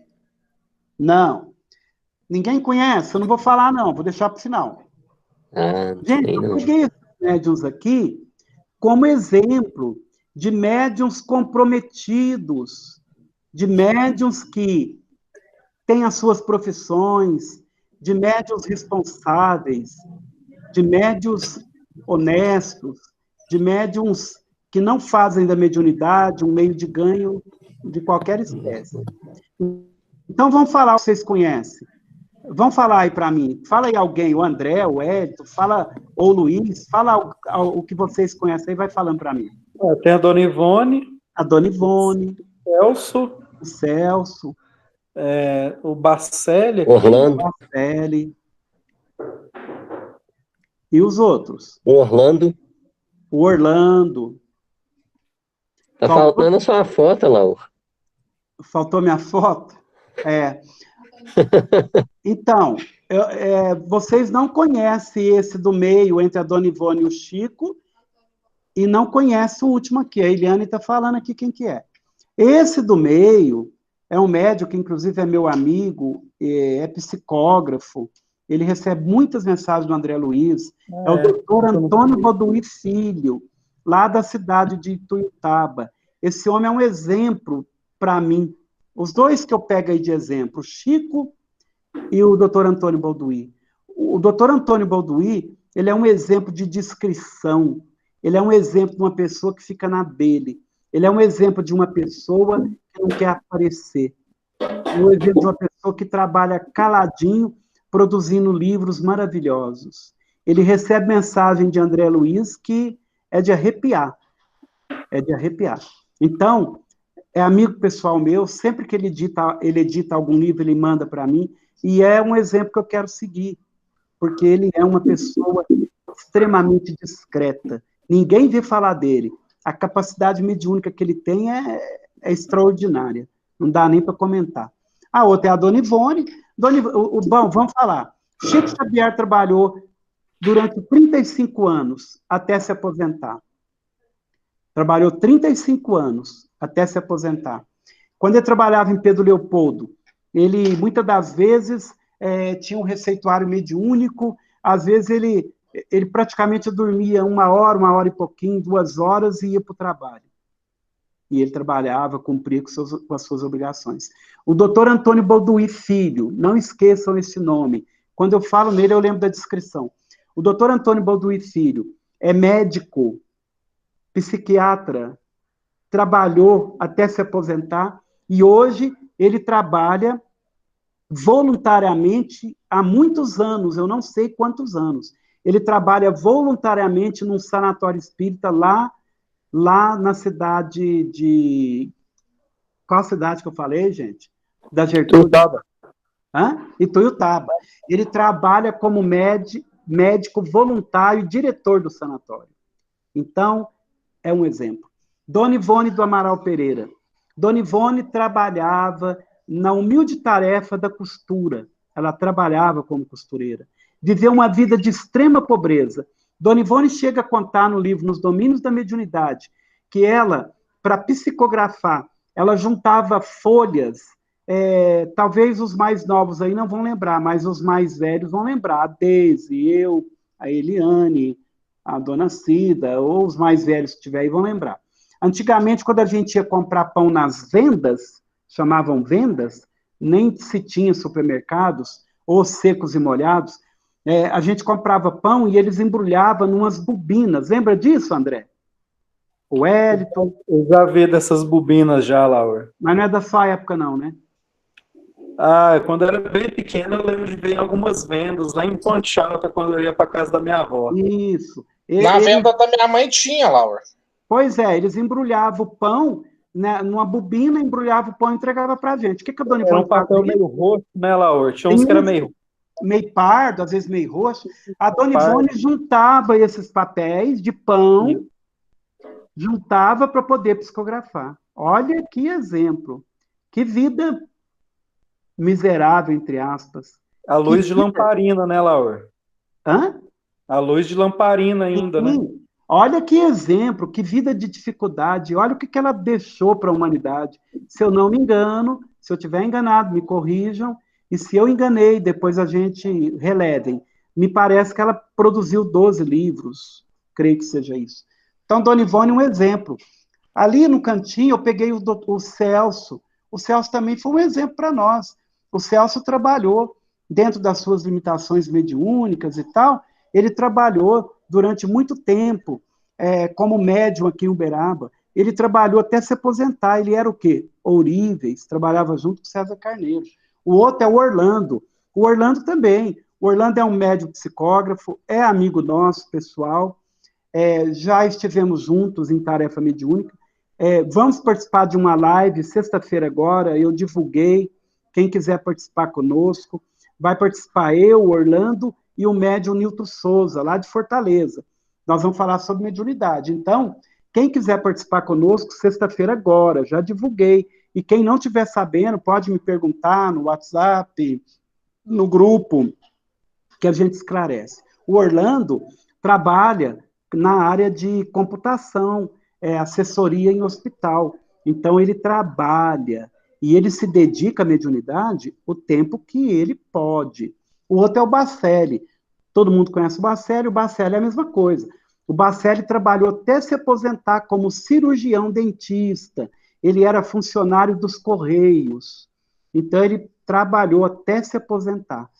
Não. Ninguém conhece? Eu não vou falar, não. Vou deixar para o final. Ah, não Gente, sei eu não. peguei esses médiuns aqui como exemplo de médiuns comprometidos, de médiuns que têm as suas profissões, de médiuns responsáveis, de médiuns honestos, de médiuns que não fazem da mediunidade um meio de ganho de qualquer espécie. Então, vamos falar o que vocês conhecem. Vamos falar aí para mim. Fala aí alguém, o André, o Edson, fala, ou o Luiz, fala o que vocês conhecem aí, vai falando para mim. Tem a Dona Ivone, A Dona Ivone, Celso, o Celso, o Bacelli, Orlando. o Marcele, e os outros? O Orlando. O Orlando. Tá faltando a sua foto, Laura. Faltou minha foto? É. Então, vocês não conhecem esse do meio, entre a Dona Ivone e o Chico, e não conhecem o último aqui. A Eliane está falando aqui quem que é. Esse do meio é um médico que, inclusive, é meu amigo, é psicógrafo, ele recebe muitas mensagens do André Luiz, é o doutor Antônio Godoy Filho, lá da cidade de Ituiutaba. Esse homem é um exemplo para mim. Os dois que eu pego aí de exemplo, o Chico e o doutor Antônio Balduí. O doutor Antônio Balduí, ele é um exemplo de discrição, ele é um exemplo de uma pessoa que fica na dele, ele é um exemplo de uma pessoa que não quer aparecer, é um exemplo de uma pessoa que trabalha caladinho, produzindo livros maravilhosos. Ele recebe mensagem de André Luiz que é de arrepiar, é de arrepiar. Então, é amigo pessoal meu, sempre que ele edita algum livro, ele manda para mim, e é um exemplo que eu quero seguir, porque ele é uma pessoa extremamente discreta. Ninguém vê falar dele. A capacidade mediúnica que ele tem é extraordinária. Não dá nem para comentar. A outra é a Dona Ivone. Bom, vamos falar. Chico Xavier trabalhou durante 35 anos até se aposentar. Trabalhou 35 anos até se aposentar. Quando ele trabalhava em Pedro Leopoldo, ele, muitas das vezes, tinha um receituário mediúnico, às vezes ele praticamente dormia 1 hora e pouquinho, 2 horas e ia para o trabalho. E ele trabalhava, cumpria com as suas obrigações. O doutor Antônio Balduí Filho, não esqueçam esse nome. Quando eu falo nele, eu lembro da descrição. O doutor Antônio Balduí Filho é médico, psiquiatra, trabalhou até se aposentar, e hoje ele trabalha voluntariamente há muitos anos, eu não sei quantos anos. Ele trabalha voluntariamente num sanatório espírita lá na cidade de... Qual cidade que eu falei, gente? Da Gertrude. Ituiutaba. Ele trabalha como médico voluntário e diretor do sanatório. Então, é um exemplo. Dona Ivone do Amaral Pereira. Dona Ivone trabalhava na humilde tarefa da costura. Ela trabalhava como costureira. Viveu uma vida de extrema pobreza. Dona Ivone chega a contar no livro Nos Domínios da Mediunidade que ela, para psicografar, ela juntava folhas, talvez os mais novos aí não vão lembrar, mas os mais velhos vão lembrar. A Deise, eu, a Eliane, a Dona Cida, ou os mais velhos que tiver aí vão lembrar. Antigamente, quando a gente ia comprar pão nas vendas, chamavam vendas, nem se tinha supermercados, ou secos e molhados, a gente comprava pão e eles embrulhavam numas bobinas. Lembra disso, André? O Wellington. Eu já vi dessas bobinas já, Laura. Mas não é da sua época, não, né? Quando eu era bem pequeno, eu lembro de ver algumas vendas lá em Ponte Alta, quando eu ia para casa da minha avó. Isso. Na venda da minha mãe tinha, Laura. Pois é, eles embrulhavam o pão, né, numa bobina, embrulhavam o pão e entregavam para a gente. O que a Dona Ivone fazia? Era um papel meio roxo, né, Laura? Tinha uns que era meio pardo, às vezes meio roxo. A Dona Ivone juntava esses papéis de pão, juntava para poder psicografar. Olha que exemplo. Que vida miserável, entre aspas. A luz Que de vida... lamparina, né, Laura? Hã? A luz de lamparina ainda, né? Sim. Olha que exemplo, que vida de dificuldade. Olha o que ela deixou para a humanidade. Se eu não me engano, se eu tiver enganado, me corrijam. E se eu enganei, depois a gente relevem. Me parece que ela produziu 12 livros. Creio que seja isso. Então, Dona Ivone, um exemplo. Ali no cantinho, eu peguei o Celso. O Celso também foi um exemplo para nós. O Celso trabalhou, dentro das suas limitações mediúnicas e tal, ele trabalhou durante muito tempo como médium aqui em Uberaba. Ele trabalhou até se aposentar. Ele era o quê? Ouríveis, trabalhava junto com César Carneiro. O outro é o Orlando. O Orlando também. O Orlando é um médium psicógrafo, é amigo nosso, pessoal. Já estivemos juntos em tarefa mediúnica. Vamos participar de uma live sexta-feira agora, eu divulguei. Quem quiser participar conosco, vai participar eu, o Orlando e o médium Nilton Souza, lá de Fortaleza. Nós vamos falar sobre mediunidade. Então, quem quiser participar conosco, sexta-feira agora, já divulguei. E quem não estiver sabendo, pode me perguntar no WhatsApp, no grupo, que a gente esclarece. O Orlando trabalha na área de computação, assessoria em hospital. Então, ele trabalha e ele se dedica à mediunidade o tempo que ele pode. O outro é o Bacelli. Todo mundo conhece o Bacelli é a mesma coisa. O Bacelli trabalhou até se aposentar como cirurgião dentista. Ele era funcionário dos Correios. Então, ele trabalhou até se aposentar.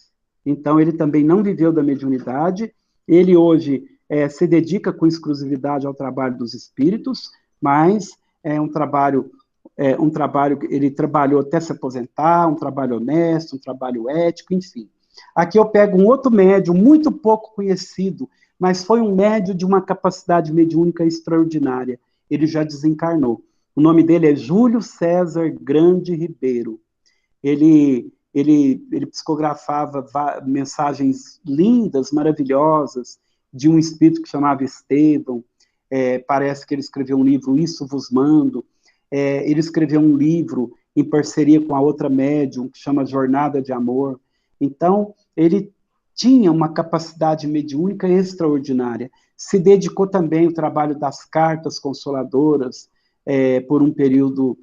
Então, ele também não viveu da mediunidade. Ele hoje se dedica com exclusividade ao trabalho dos espíritos, mas é um trabalho, ele trabalhou até se aposentar, um trabalho honesto, um trabalho ético, enfim. Aqui eu pego um outro médium, muito pouco conhecido, mas foi um médium de uma capacidade mediúnica extraordinária. Ele já desencarnou. O nome dele é Júlio César Grande Ribeiro. Ele psicografava mensagens lindas, maravilhosas, de um espírito que chamava Estevão. Parece que ele escreveu um livro, Isso Vos Mando. Ele escreveu um livro em parceria com a outra médium, que chama Jornada de Amor. Então, ele tinha uma capacidade mediúnica extraordinária. Se dedicou também ao trabalho das cartas consoladoras por um período.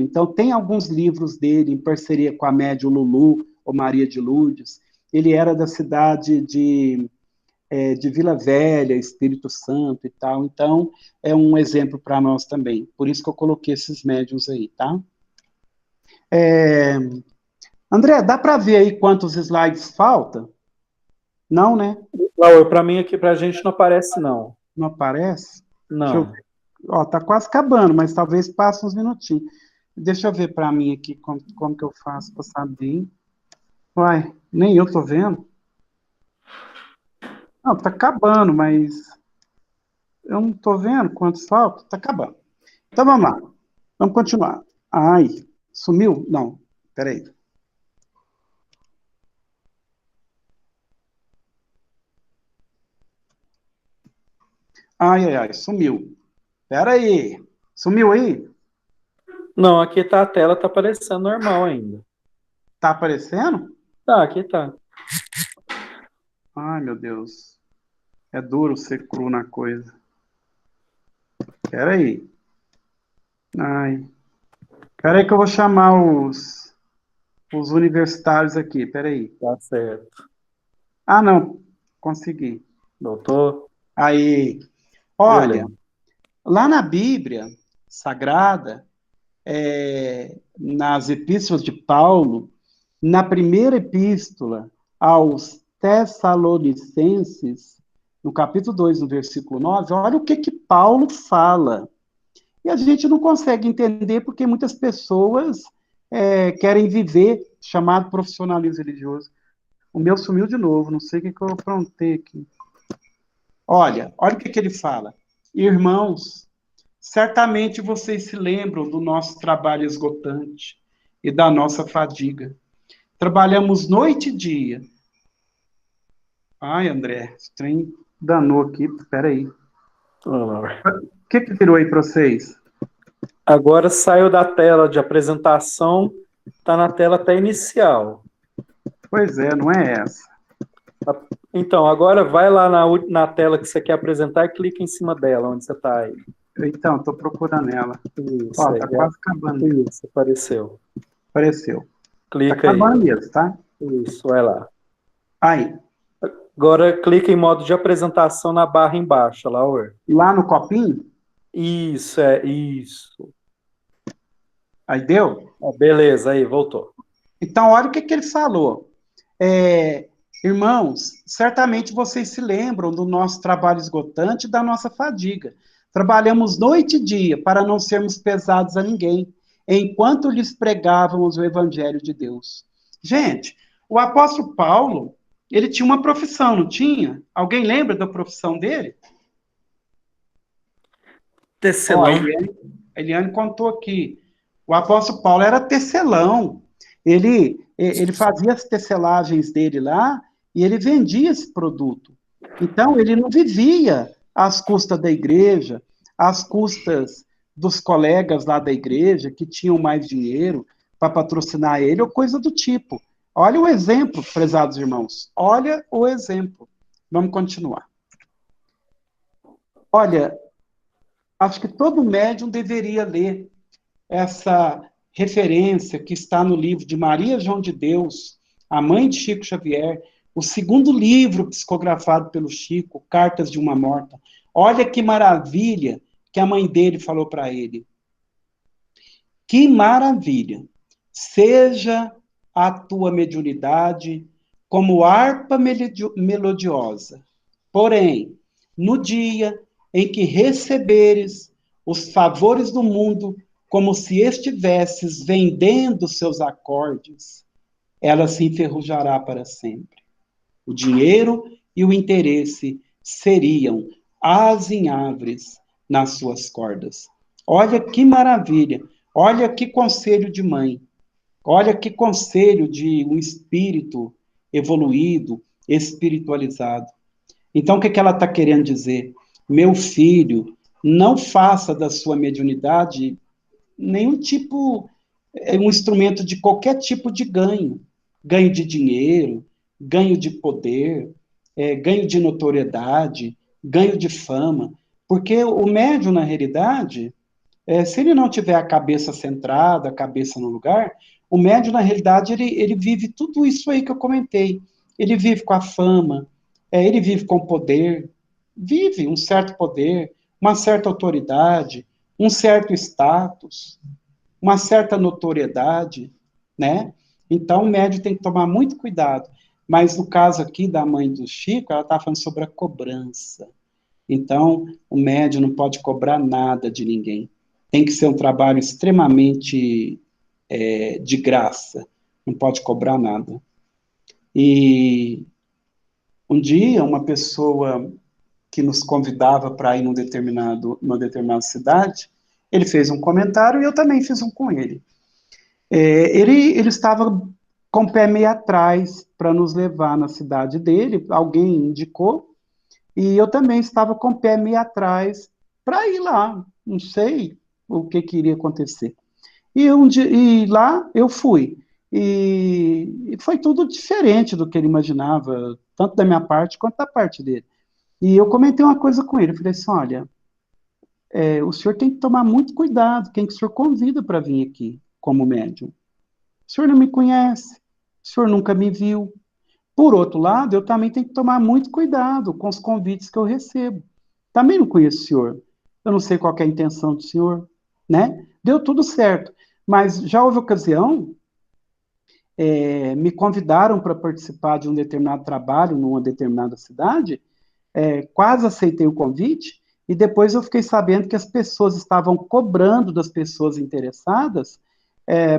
Então, tem alguns livros dele em parceria com a médium Lulu, ou Maria de Lourdes. Ele era da cidade de Vila Velha, Espírito Santo e tal. Então, é um exemplo para nós também. Por isso que eu coloquei esses médiuns aí, tá? André, dá para ver aí quantos slides falta? Não, né? Laura, para mim aqui, para a gente não aparece, não. Não aparece? Não. Deixa eu ver. Ó, tá quase acabando, mas talvez passe uns minutinhos. Deixa eu ver para mim aqui como que eu faço para saber. Uai, nem eu tô vendo. Não, tá acabando, mas eu não tô vendo quantos faltam. Tá acabando. Então vamos lá. Vamos continuar. Ai, sumiu? Não, peraí. Ai, sumiu. Peraí. Sumiu aí? Não, aqui tá a tela, tá aparecendo normal ainda. Tá aparecendo? Tá, aqui tá. Ai, meu Deus. É duro ser cru na coisa. Peraí. Ai. Peraí que eu vou chamar os universitários aqui. Peraí. Tá certo. Ah, não. Consegui. Doutor? Aí. Olha, lá na Bíblia Sagrada, nas epístolas de Paulo, na primeira epístola aos Tessalonicenses, no capítulo 2, no versículo 9, olha o que Paulo fala. E a gente não consegue entender porque muitas pessoas querem viver chamado profissionalismo religioso. O meu sumiu de novo, não sei o que eu aprontei aqui. Olha o que ele fala. Irmãos, certamente vocês se lembram do nosso trabalho esgotante e da nossa fadiga. Trabalhamos noite e dia. Ai, André, esse trem danou aqui, peraí. O que virou aí para vocês? Agora saiu da tela de apresentação, está na tela até inicial. Pois é, não é essa. Então, agora vai lá na tela que você quer apresentar e clica em cima dela, onde você está aí. Então, estou procurando ela. Isso, Ó, aí, tá quase acabando. Isso, apareceu. Apareceu. Tá Clica aí. acabando mesmo, tá? Isso, vai lá. Aí. Agora clica em modo de apresentação na barra embaixo, Laura. Lá no copinho? Isso, isso. Aí deu? Beleza, aí, voltou. Então, olha o que ele falou. Irmãos, certamente vocês se lembram do nosso trabalho esgotante e da nossa fadiga. Trabalhamos noite e dia para não sermos pesados a ninguém, enquanto lhes pregávamos o evangelho de Deus. Gente, o apóstolo Paulo, ele tinha uma profissão, não tinha? Alguém lembra da profissão dele? Tecelão. A Eliane contou aqui. O apóstolo Paulo era tecelão. Ele fazia as tecelagens dele lá e ele vendia esse produto. Então, ele não vivia às custas da igreja, às custas dos colegas lá da igreja que tinham mais dinheiro para patrocinar ele ou coisa do tipo. Olha o exemplo, prezados irmãos. Olha o exemplo. Vamos continuar. Olha, acho que todo médium deveria ler essa referência que está no livro de Maria João de Deus, a mãe de Chico Xavier, o segundo livro psicografado pelo Chico, Cartas de uma Morta. Olha que maravilha que a mãe dele falou para ele. Que maravilha! Seja a tua mediunidade como harpa melodiosa. Porém, no dia em que receberes os favores do mundo como se estivesses vendendo seus acordes, ela se enferrujará para sempre. O dinheiro e o interesse seriam azinhavres nas suas cordas. Olha que maravilha, olha que conselho de mãe, olha que conselho de um espírito evoluído, espiritualizado. Então, o que ela está querendo dizer? Meu filho, não faça da sua mediunidade nenhum tipo, um instrumento de qualquer tipo de ganho. Ganho de dinheiro, ganho de poder, ganho de notoriedade, ganho de fama. Porque o médium, na realidade, se ele não tiver a cabeça centrada, a cabeça no lugar, o médium, na realidade, ele vive tudo isso aí que eu comentei. Ele vive com a fama, ele vive com o poder, vive um certo poder, uma certa autoridade, um certo status, uma certa notoriedade, né? Então, o médium tem que tomar muito cuidado. Mas no caso aqui da mãe do Chico, ela está falando sobre a cobrança. Então, o médium não pode cobrar nada de ninguém. Tem que ser um trabalho extremamente de graça. Não pode cobrar nada. E um dia, uma pessoa que nos convidava para ir numa determinada cidade, ele fez um comentário e eu também fiz um com ele. Ele estava com o pé meio atrás para nos levar na cidade dele, alguém indicou, e eu também estava com o pé meio atrás para ir lá, não sei o que iria acontecer. E lá eu fui. E foi tudo diferente do que ele imaginava, tanto da minha parte quanto da parte dele. E eu comentei uma coisa com ele, eu falei assim, olha, o senhor tem que tomar muito cuidado, quem que o senhor convida para vir aqui como médium. O senhor não me conhece, o senhor nunca me viu. Por outro lado, eu também tenho que tomar muito cuidado com os convites que eu recebo. Também não conheço o senhor, eu não sei qual é a intenção do senhor, né? Deu tudo certo, mas já houve ocasião, me convidaram para participar de um determinado trabalho numa determinada cidade, quase aceitei o convite, e depois eu fiquei sabendo que as pessoas estavam cobrando das pessoas interessadas,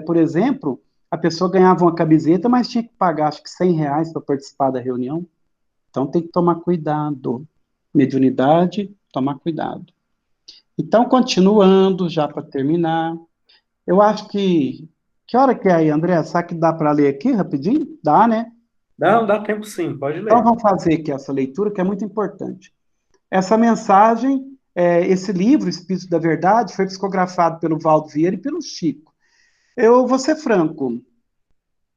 por exemplo, a pessoa ganhava uma camiseta, mas tinha que pagar, acho que R$100 para participar da reunião. Então tem que tomar cuidado. Mediunidade, tomar cuidado. Então, continuando, já para terminar, eu acho que hora que é aí, André? Será que dá para ler aqui rapidinho? Dá, né? Dá tempo sim, pode ler. Então vamos fazer aqui essa leitura que é muito importante. Essa mensagem esse livro, Espírito da Verdade, foi psicografado pelo Valdo Vieira e pelo Chico. Eu vou ser franco,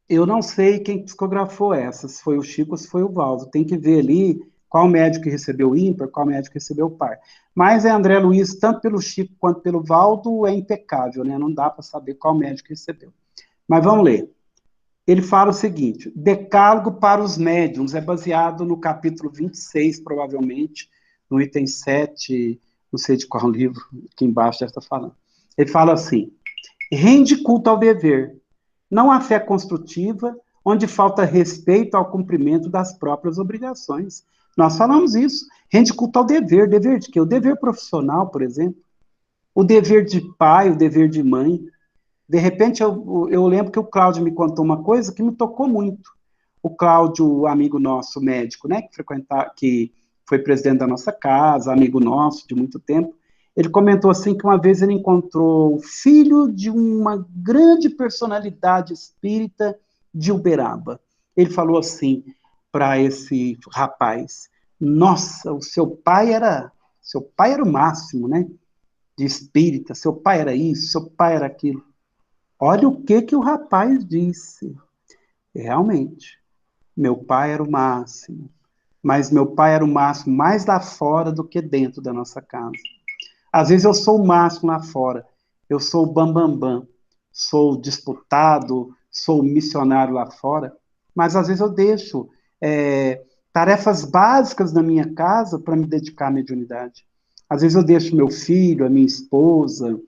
eu não sei quem psicografou essa, se foi o Chico ou se foi o Valdo. Tem que ver ali qual médico que recebeu o ímpar, qual médico que recebeu o par. Mas André Luiz, tanto pelo Chico quanto pelo Valdo, é impecável, né? Não dá para saber qual médico recebeu. Mas vamos ler. Ele fala o seguinte: Decálogo para os médiuns, é baseado no capítulo 26, provavelmente, no item 7, não sei de qual livro, aqui embaixo já está falando. Ele fala assim: rende culto ao dever, não há fé construtiva, onde falta respeito ao cumprimento das próprias obrigações. Nós falamos isso, rende culto ao dever. Dever de quê? O dever profissional, por exemplo, o dever de pai, o dever de mãe. De repente, eu lembro que o Cláudio me contou uma coisa que me tocou muito. O Cláudio, amigo nosso, médico, né, que foi presidente da nossa casa, amigo nosso de muito tempo, ele comentou assim que uma vez ele encontrou o filho de uma grande personalidade espírita de Uberaba. Ele falou assim para esse rapaz: nossa, o seu pai era o máximo, né, de espírita, seu pai era isso, seu pai era aquilo. Olha o que o rapaz disse. Realmente, meu ai era o máximo, mas meu pai era o máximo mais lá fora do que dentro da nossa casa. Às vezes eu sou o máximo lá fora, eu sou o bambambam, sou disputado, sou o missionário lá fora, mas às vezes eu deixo tarefas básicas na minha casa para me dedicar à mediunidade. Às vezes eu deixo meu filho, a minha esposa,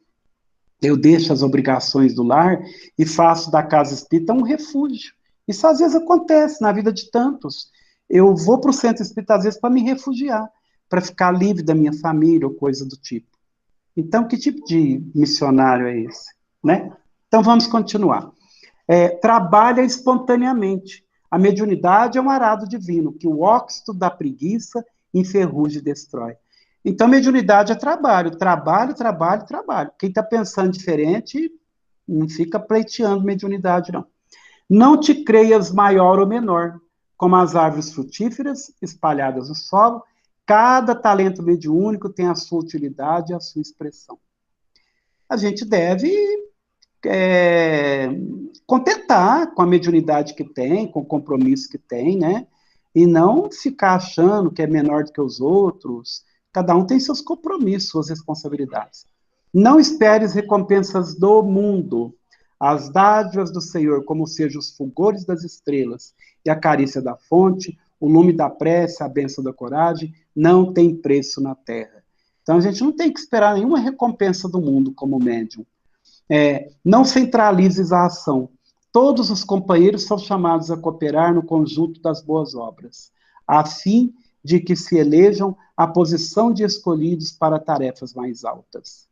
eu deixo as obrigações do lar e faço da casa espírita um refúgio. Isso às vezes acontece na vida de tantos. Eu vou para o centro espírita às vezes para me refugiar, para ficar livre da minha família ou coisa do tipo. Então, que tipo de missionário é esse? Né? Então, vamos continuar. Trabalha espontaneamente. A mediunidade é um arado divino, que o óxido da preguiça enferruja e destrói. Então, mediunidade é trabalho, trabalho, trabalho, trabalho. Quem está pensando diferente, não fica pleiteando mediunidade, não. Não te creias maior ou menor, como as árvores frutíferas espalhadas no solo, cada talento mediúnico tem a sua utilidade e a sua expressão. A gente deve contentar com a mediunidade que tem, com o compromisso que tem, né? E não ficar achando que é menor do que os outros. Cada um tem seus compromissos, suas responsabilidades. Não esperes recompensas do mundo. As dádivas do Senhor, como sejam os fulgores das estrelas e a carícia da fonte, o lume da prece, a bênção da coragem, não tem preço na terra. Então, a gente não tem que esperar nenhuma recompensa do mundo como médium. Não centralizes a ação. Todos os companheiros são chamados a cooperar no conjunto das boas obras, a fim de que se elejam a posição de escolhidos para tarefas mais altas.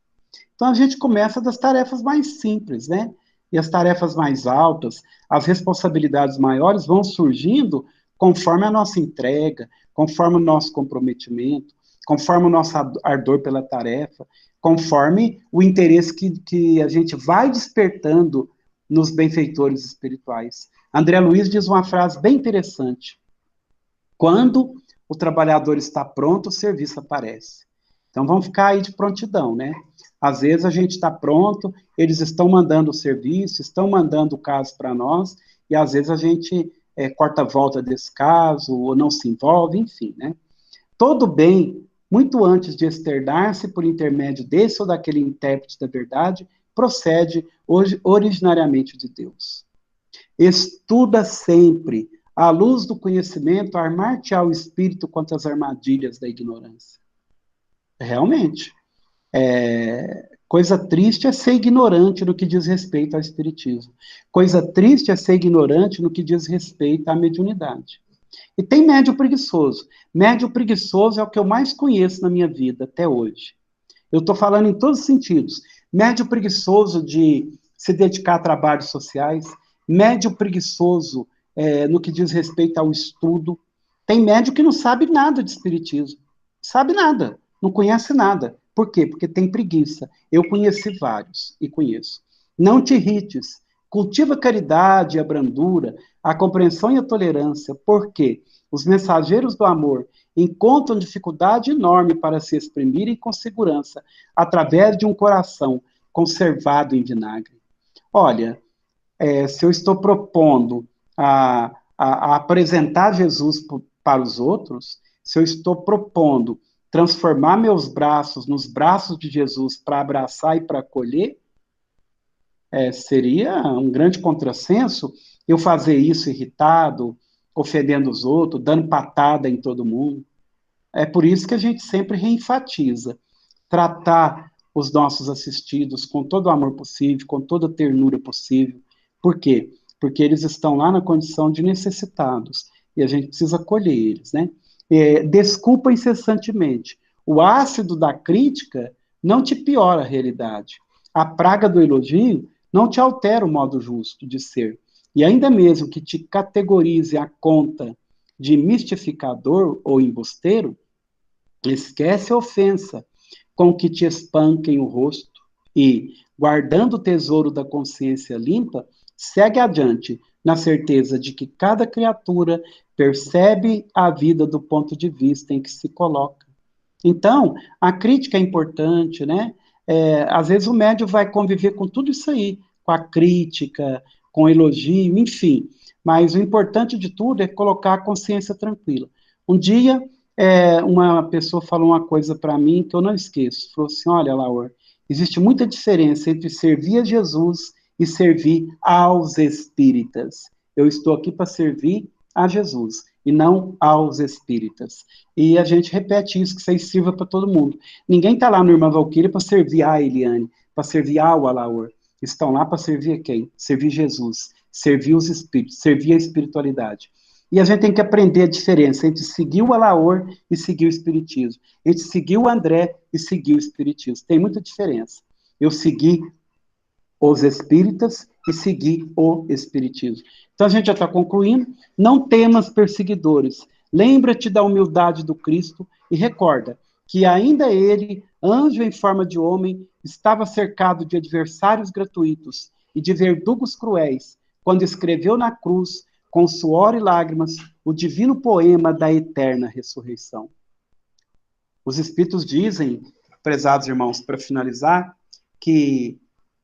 Então, a gente começa das tarefas mais simples, né? E as tarefas mais altas, as responsabilidades maiores vão surgindo conforme a nossa entrega, conforme o nosso comprometimento, conforme o nosso ardor pela tarefa, conforme o interesse que a gente vai despertando nos benfeitores espirituais. André Luiz diz uma frase bem interessante: quando o trabalhador está pronto, o serviço aparece. Então, vamos ficar aí de prontidão, né? Às vezes a gente está pronto, eles estão mandando o serviço, estão mandando o caso para nós, e às vezes a gente corta a volta desse caso, ou não se envolve, enfim, né? Todo bem, muito antes de externar-se por intermédio desse ou daquele intérprete da verdade, procede originariamente de Deus. Estuda sempre, à luz do conhecimento, armar-te ao espírito contra as armadilhas da ignorância. Realmente. Coisa triste é ser ignorante no que diz respeito ao espiritismo. Coisa triste é ser ignorante no que diz respeito à mediunidade. E tem médium preguiçoso. Médium preguiçoso é o que eu mais conheço na minha vida, até hoje. Eu estou falando em todos os sentidos. Médium preguiçoso de se dedicar a trabalhos sociais, médium preguiçoso no que diz respeito ao estudo. Tem médium que não sabe nada de espiritismo. Sabe nada, não conhece nada. Por quê? Porque tem preguiça. Eu conheci vários e conheço. Não te irrites. Cultiva a caridade e a brandura, a compreensão e a tolerância, porque os mensageiros do amor encontram dificuldade enorme para se exprimirem com segurança através de um coração conservado em vinagre. Olha, se eu estou propondo a apresentar Jesus para os outros, se eu estou propondo transformar meus braços nos braços de Jesus para abraçar e para acolher, seria um grande contrassenso eu fazer isso irritado, ofendendo os outros, dando patada em todo mundo. É por isso que a gente sempre reenfatiza tratar os nossos assistidos com todo o amor possível, com toda a ternura possível. Por quê? Porque eles estão lá na condição de necessitados e a gente precisa acolher eles, né? Desculpa incessantemente. O ácido da crítica não te piora a realidade. A praga do elogio não te altera o modo justo de ser. E ainda mesmo que te categorize a conta de mistificador ou embusteiro, esquece a ofensa com que te espanquem o rosto e, guardando o tesouro da consciência limpa, segue adiante, na certeza de que cada criatura percebe a vida do ponto de vista em que se coloca. Então, a crítica é importante, né? Às vezes o médium vai conviver com tudo isso aí, com a crítica, com o elogio, enfim. Mas o importante de tudo é colocar a consciência tranquila. Um dia, uma pessoa falou uma coisa para mim que eu não esqueço. Falou assim, olha, Laura, existe muita diferença entre servir a Jesus e servir aos espíritas. Eu estou aqui para servir a Jesus e não aos espíritas. E a gente repete isso, que vocês sirvam para todo mundo. Ninguém está lá no Irmã Valquíria para servir a Eliane, para servir ao Alaor. Estão lá para servir a quem? Servir Jesus, servir os espíritos, servir a espiritualidade. E a gente tem que aprender a diferença entre seguir o Alaor e seguir o espiritismo, entre seguir o André e seguir o espiritismo. Tem muita diferença. Eu segui os espíritas e seguir o espiritismo. Então a gente já está concluindo. Não temas perseguidores. Lembra-te da humildade do Cristo e recorda que ainda ele, anjo em forma de homem, estava cercado de adversários gratuitos e de verdugos cruéis, quando escreveu na cruz, com suor e lágrimas, o divino poema da eterna ressurreição. Os espíritos dizem, prezados irmãos, para finalizar, que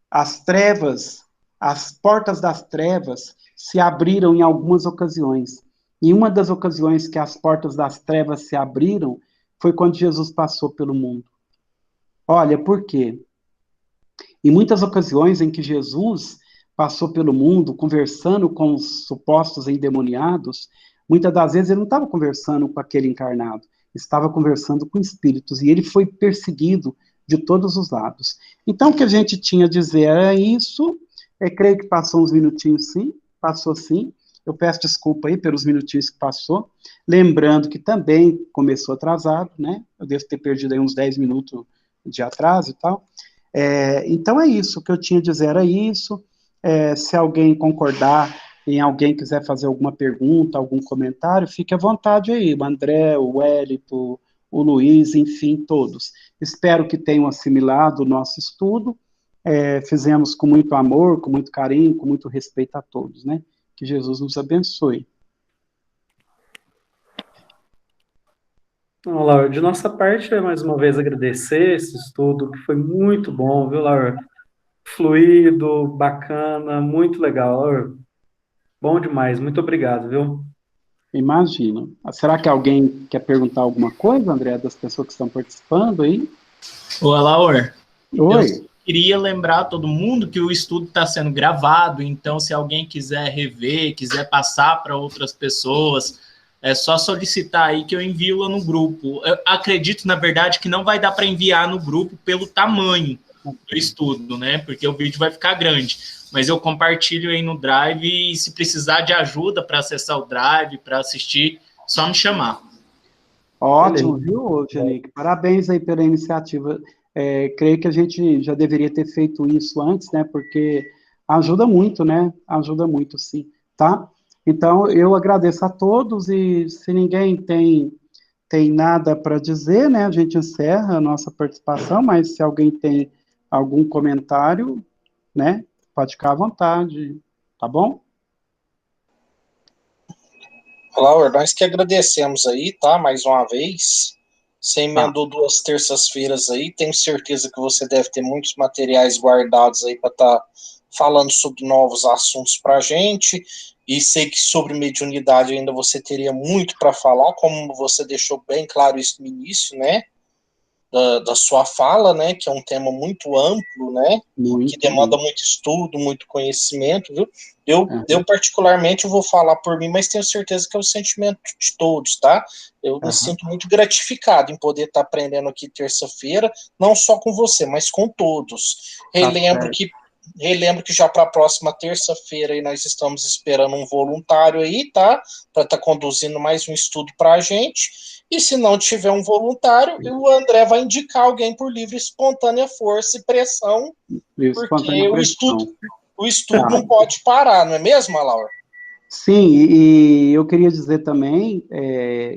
as trevas, as portas das trevas se abriram em algumas ocasiões. E uma das ocasiões que as portas das trevas se abriram foi quando Jesus passou pelo mundo. Olha, por quê? Em muitas ocasiões em que Jesus passou pelo mundo, conversando com os supostos endemoniados, muitas das vezes ele não estava conversando com aquele encarnado, estava conversando com espíritos, e ele foi perseguido de todos os lados. Então, o que a gente tinha a dizer era isso. Creio que passou uns minutinhos, sim. Passou, sim. Eu peço desculpa aí pelos minutinhos que passou. Lembrando que também começou atrasado, né? Eu devo ter perdido aí uns 10 minutos de atraso e tal. Então, é isso. O que eu tinha a dizer era isso. Se alguém concordar, alguém quiser fazer alguma pergunta, algum comentário, fique à vontade aí. O André, o Wellington, o Luiz, enfim, todos. Espero que tenham assimilado o nosso estudo. Fizemos com muito amor, com muito carinho, com muito respeito a todos, né? Que Jesus nos abençoe. Então, Laura, de nossa parte, mais uma vez agradecer esse estudo, que foi muito bom, viu, Laura? Fluido, bacana, muito legal, Laura. Bom demais, muito obrigado, viu? Imagina. Será que alguém quer perguntar alguma coisa, André, das pessoas que estão participando aí? Olá, Laura. Oi. Eu queria lembrar a todo mundo que o estudo está sendo gravado, então se alguém quiser rever, quiser passar para outras pessoas, é só solicitar aí que eu envio lá no grupo. Eu acredito, na verdade, que não vai dar para enviar no grupo pelo tamanho do estudo, né? Porque o vídeo vai ficar grande. Mas eu compartilho aí no Drive e se precisar de ajuda para acessar o Drive, para assistir, só me chamar. Ótimo, viu, Janique? Parabéns aí pela iniciativa. Creio que a gente já deveria ter feito isso antes, né? Porque ajuda muito, né? Ajuda muito, sim, tá? Então, eu agradeço a todos e se ninguém tem nada para dizer, né? A gente encerra a nossa participação, mas se alguém tem algum comentário, né? pode ficar à vontade, tá bom? Laura, nós que agradecemos aí, tá? Mais uma vez. Você emendou 2 terças-feiras aí. Tenho certeza que você deve ter muitos materiais guardados aí para estar falando sobre novos assuntos para a gente. E sei que sobre mediunidade ainda você teria muito para falar, como você deixou bem claro isso no início, né? Da sua fala, né? Que é um tema muito amplo, né? Que demanda muito estudo, muito conhecimento, viu? Eu particularmente vou falar por mim, mas tenho certeza que é o sentimento de todos, tá? Eu me sinto muito gratificado em poder estar aprendendo aqui terça-feira, não só com você, mas com todos. Relembro que já para a próxima terça-feira aí nós estamos esperando um voluntário aí, tá? Para estar conduzindo mais um estudo para a gente. E se não tiver um voluntário, o André vai indicar alguém por livre, espontânea força e pressão, porque o estudo não pode parar, não é mesmo, Laura? Sim, e eu queria dizer também,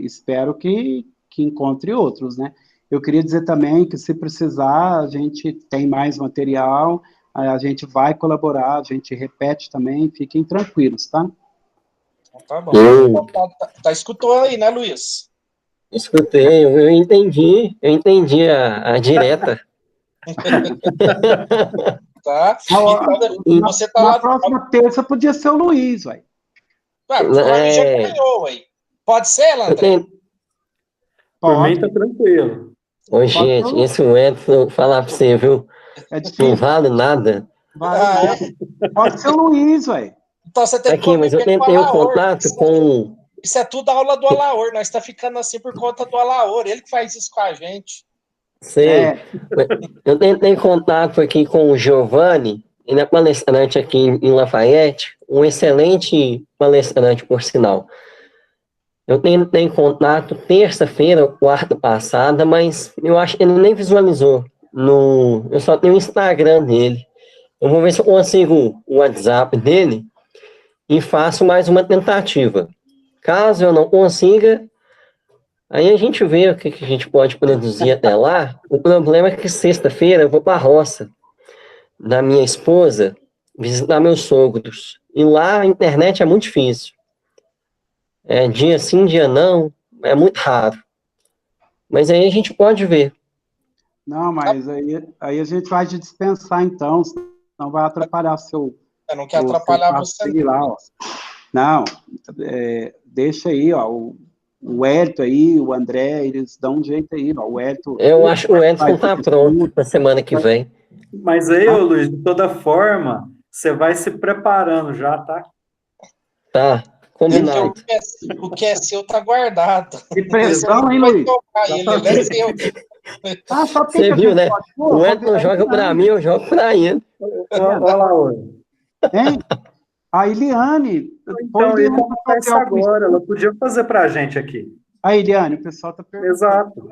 espero que encontre outros, né? Eu queria dizer também que se precisar, a gente tem mais material, a gente vai colaborar, a gente repete também, fiquem tranquilos, tá? Tá bom. Tá escutando aí, né, Luiz? Escutei, eu entendi a direta. Tá? Então, você tá na próxima terça podia ser o Luiz, velho. O Luiz já ganhou, ué. Pode ser, Landré? Por mim tá tranquilo. Ô, gente, esse Edson, falar pra você, viu? Não vale nada. Pode ser o Luiz, velho. Então você tem que mas eu tentei o contato com... Isso é tudo aula do Alaor, nós tá ficando assim por conta do Alaor, ele que faz isso com a gente. Sei. Eu tentei contato aqui com o Giovanni, ele é palestrante aqui em Lafayette, um excelente palestrante, por sinal. Eu tentei contato terça-feira, quarta passada, mas eu acho que ele nem visualizou. Eu só tenho o Instagram dele. Eu vou ver se eu consigo o WhatsApp dele e faço mais uma tentativa. Caso eu não consiga, aí a gente vê o que a gente pode produzir até lá. O problema é que sexta-feira eu vou para a roça da minha esposa visitar meus sogros. E lá a internet é muito difícil. É dia sim, dia não, é muito raro. Mas aí a gente pode ver. Não, mas aí a gente vai te dispensar então, senão vai atrapalhar seu... Eu não quero atrapalhar você. Lá, ó. Não, deixa aí, ó, o Hélito aí, o André, eles dão um jeito aí, ó, o Hélito... Eu acho que o Hélito está pronto para semana que vem. Mas aí, ô Luiz, de toda forma, você vai se preparando já, tá? Tá, combinado. O que é seu tá guardado. Que pressão, hein, Luiz? Ele é seu. Você viu, né? O Hélito joga para mim, eu jogo para ele. Olha lá, oi. Hein? A Eliane... Então, ele vai fazer agora, ela podia fazer pra gente aqui. A Eliane, o pessoal tá perguntando. Exato.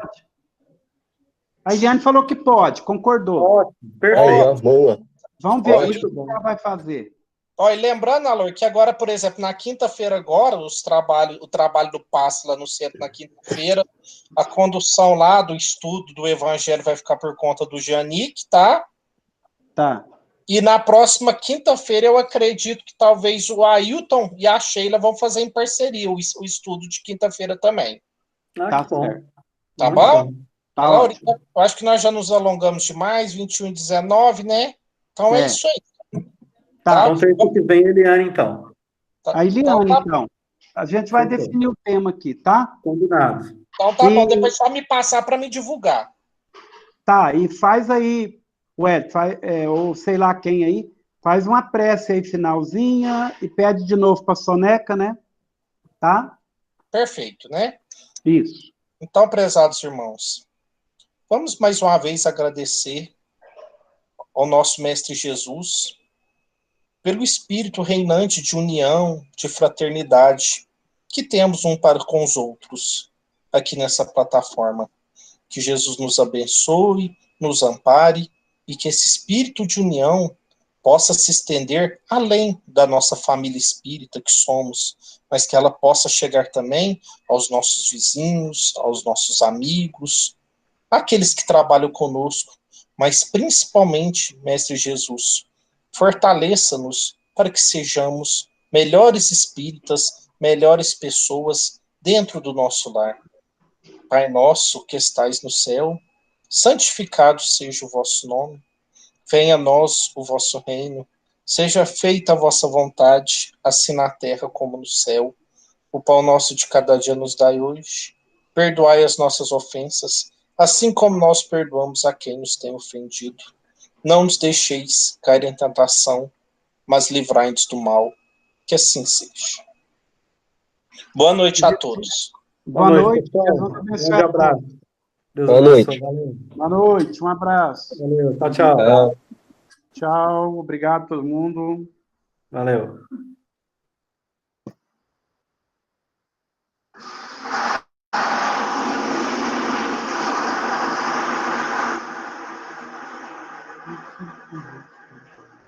A Eliane falou que pode, concordou. Ótimo, perfeito. Boa. Vamos ver o que ela vai fazer. Olha, lembrando, Alor, que agora, por exemplo, na quinta-feira agora, o trabalho do passe lá no centro na quinta-feira, a condução lá do estudo do Evangelho vai ficar por conta do Janik, tá? Tá. E na próxima quinta-feira eu acredito que talvez o Ailton e a Sheila vão fazer em parceria o estudo de quinta-feira também. Tá certo. Tá bom? Tá Laura, ótimo. eu acho que nós já nos alongamos demais, 21 e 19, né? Então é isso aí. Tá, então terça que vem, Eliane, então. A Eliane, então. A gente vai definir o tema aqui, tá? Combinado. Então tá bom, depois só me passar para me divulgar. Tá, e faz aí, ou sei lá quem aí, faz uma prece aí finalzinha e pede de novo para a Soneca, né? Tá? Perfeito, né? Isso. Então, prezados irmãos, vamos mais uma vez agradecer ao nosso Mestre Jesus pelo espírito reinante de união, de fraternidade que temos um para com os outros aqui nessa plataforma. Que Jesus nos abençoe, nos ampare e que esse espírito de união possa se estender além da nossa família espírita que somos, mas que ela possa chegar também aos nossos vizinhos, aos nossos amigos, aqueles que trabalham conosco, mas principalmente, Mestre Jesus, Fortaleça-nos para que sejamos melhores espíritas, melhores pessoas dentro do nosso lar. Pai nosso que estais no céu, santificado seja o vosso nome. Venha a nós o vosso reino. Seja feita a vossa vontade, assim na terra como no céu. O pão nosso de cada dia nos dai hoje. Perdoai as nossas ofensas, assim como nós perdoamos a quem nos tem ofendido. Não nos deixeis cair em tentação, mas livrai-nos do mal. Que assim seja. Boa noite a todos. Boa noite. pessoal. Jesus abençoe Grande a todos. abraço. Deus Boa abençoe. noite. Valeu. Boa noite, um abraço. Valeu. Tchau, tchau. Tchau. Tchau, obrigado a todo mundo. Valeu.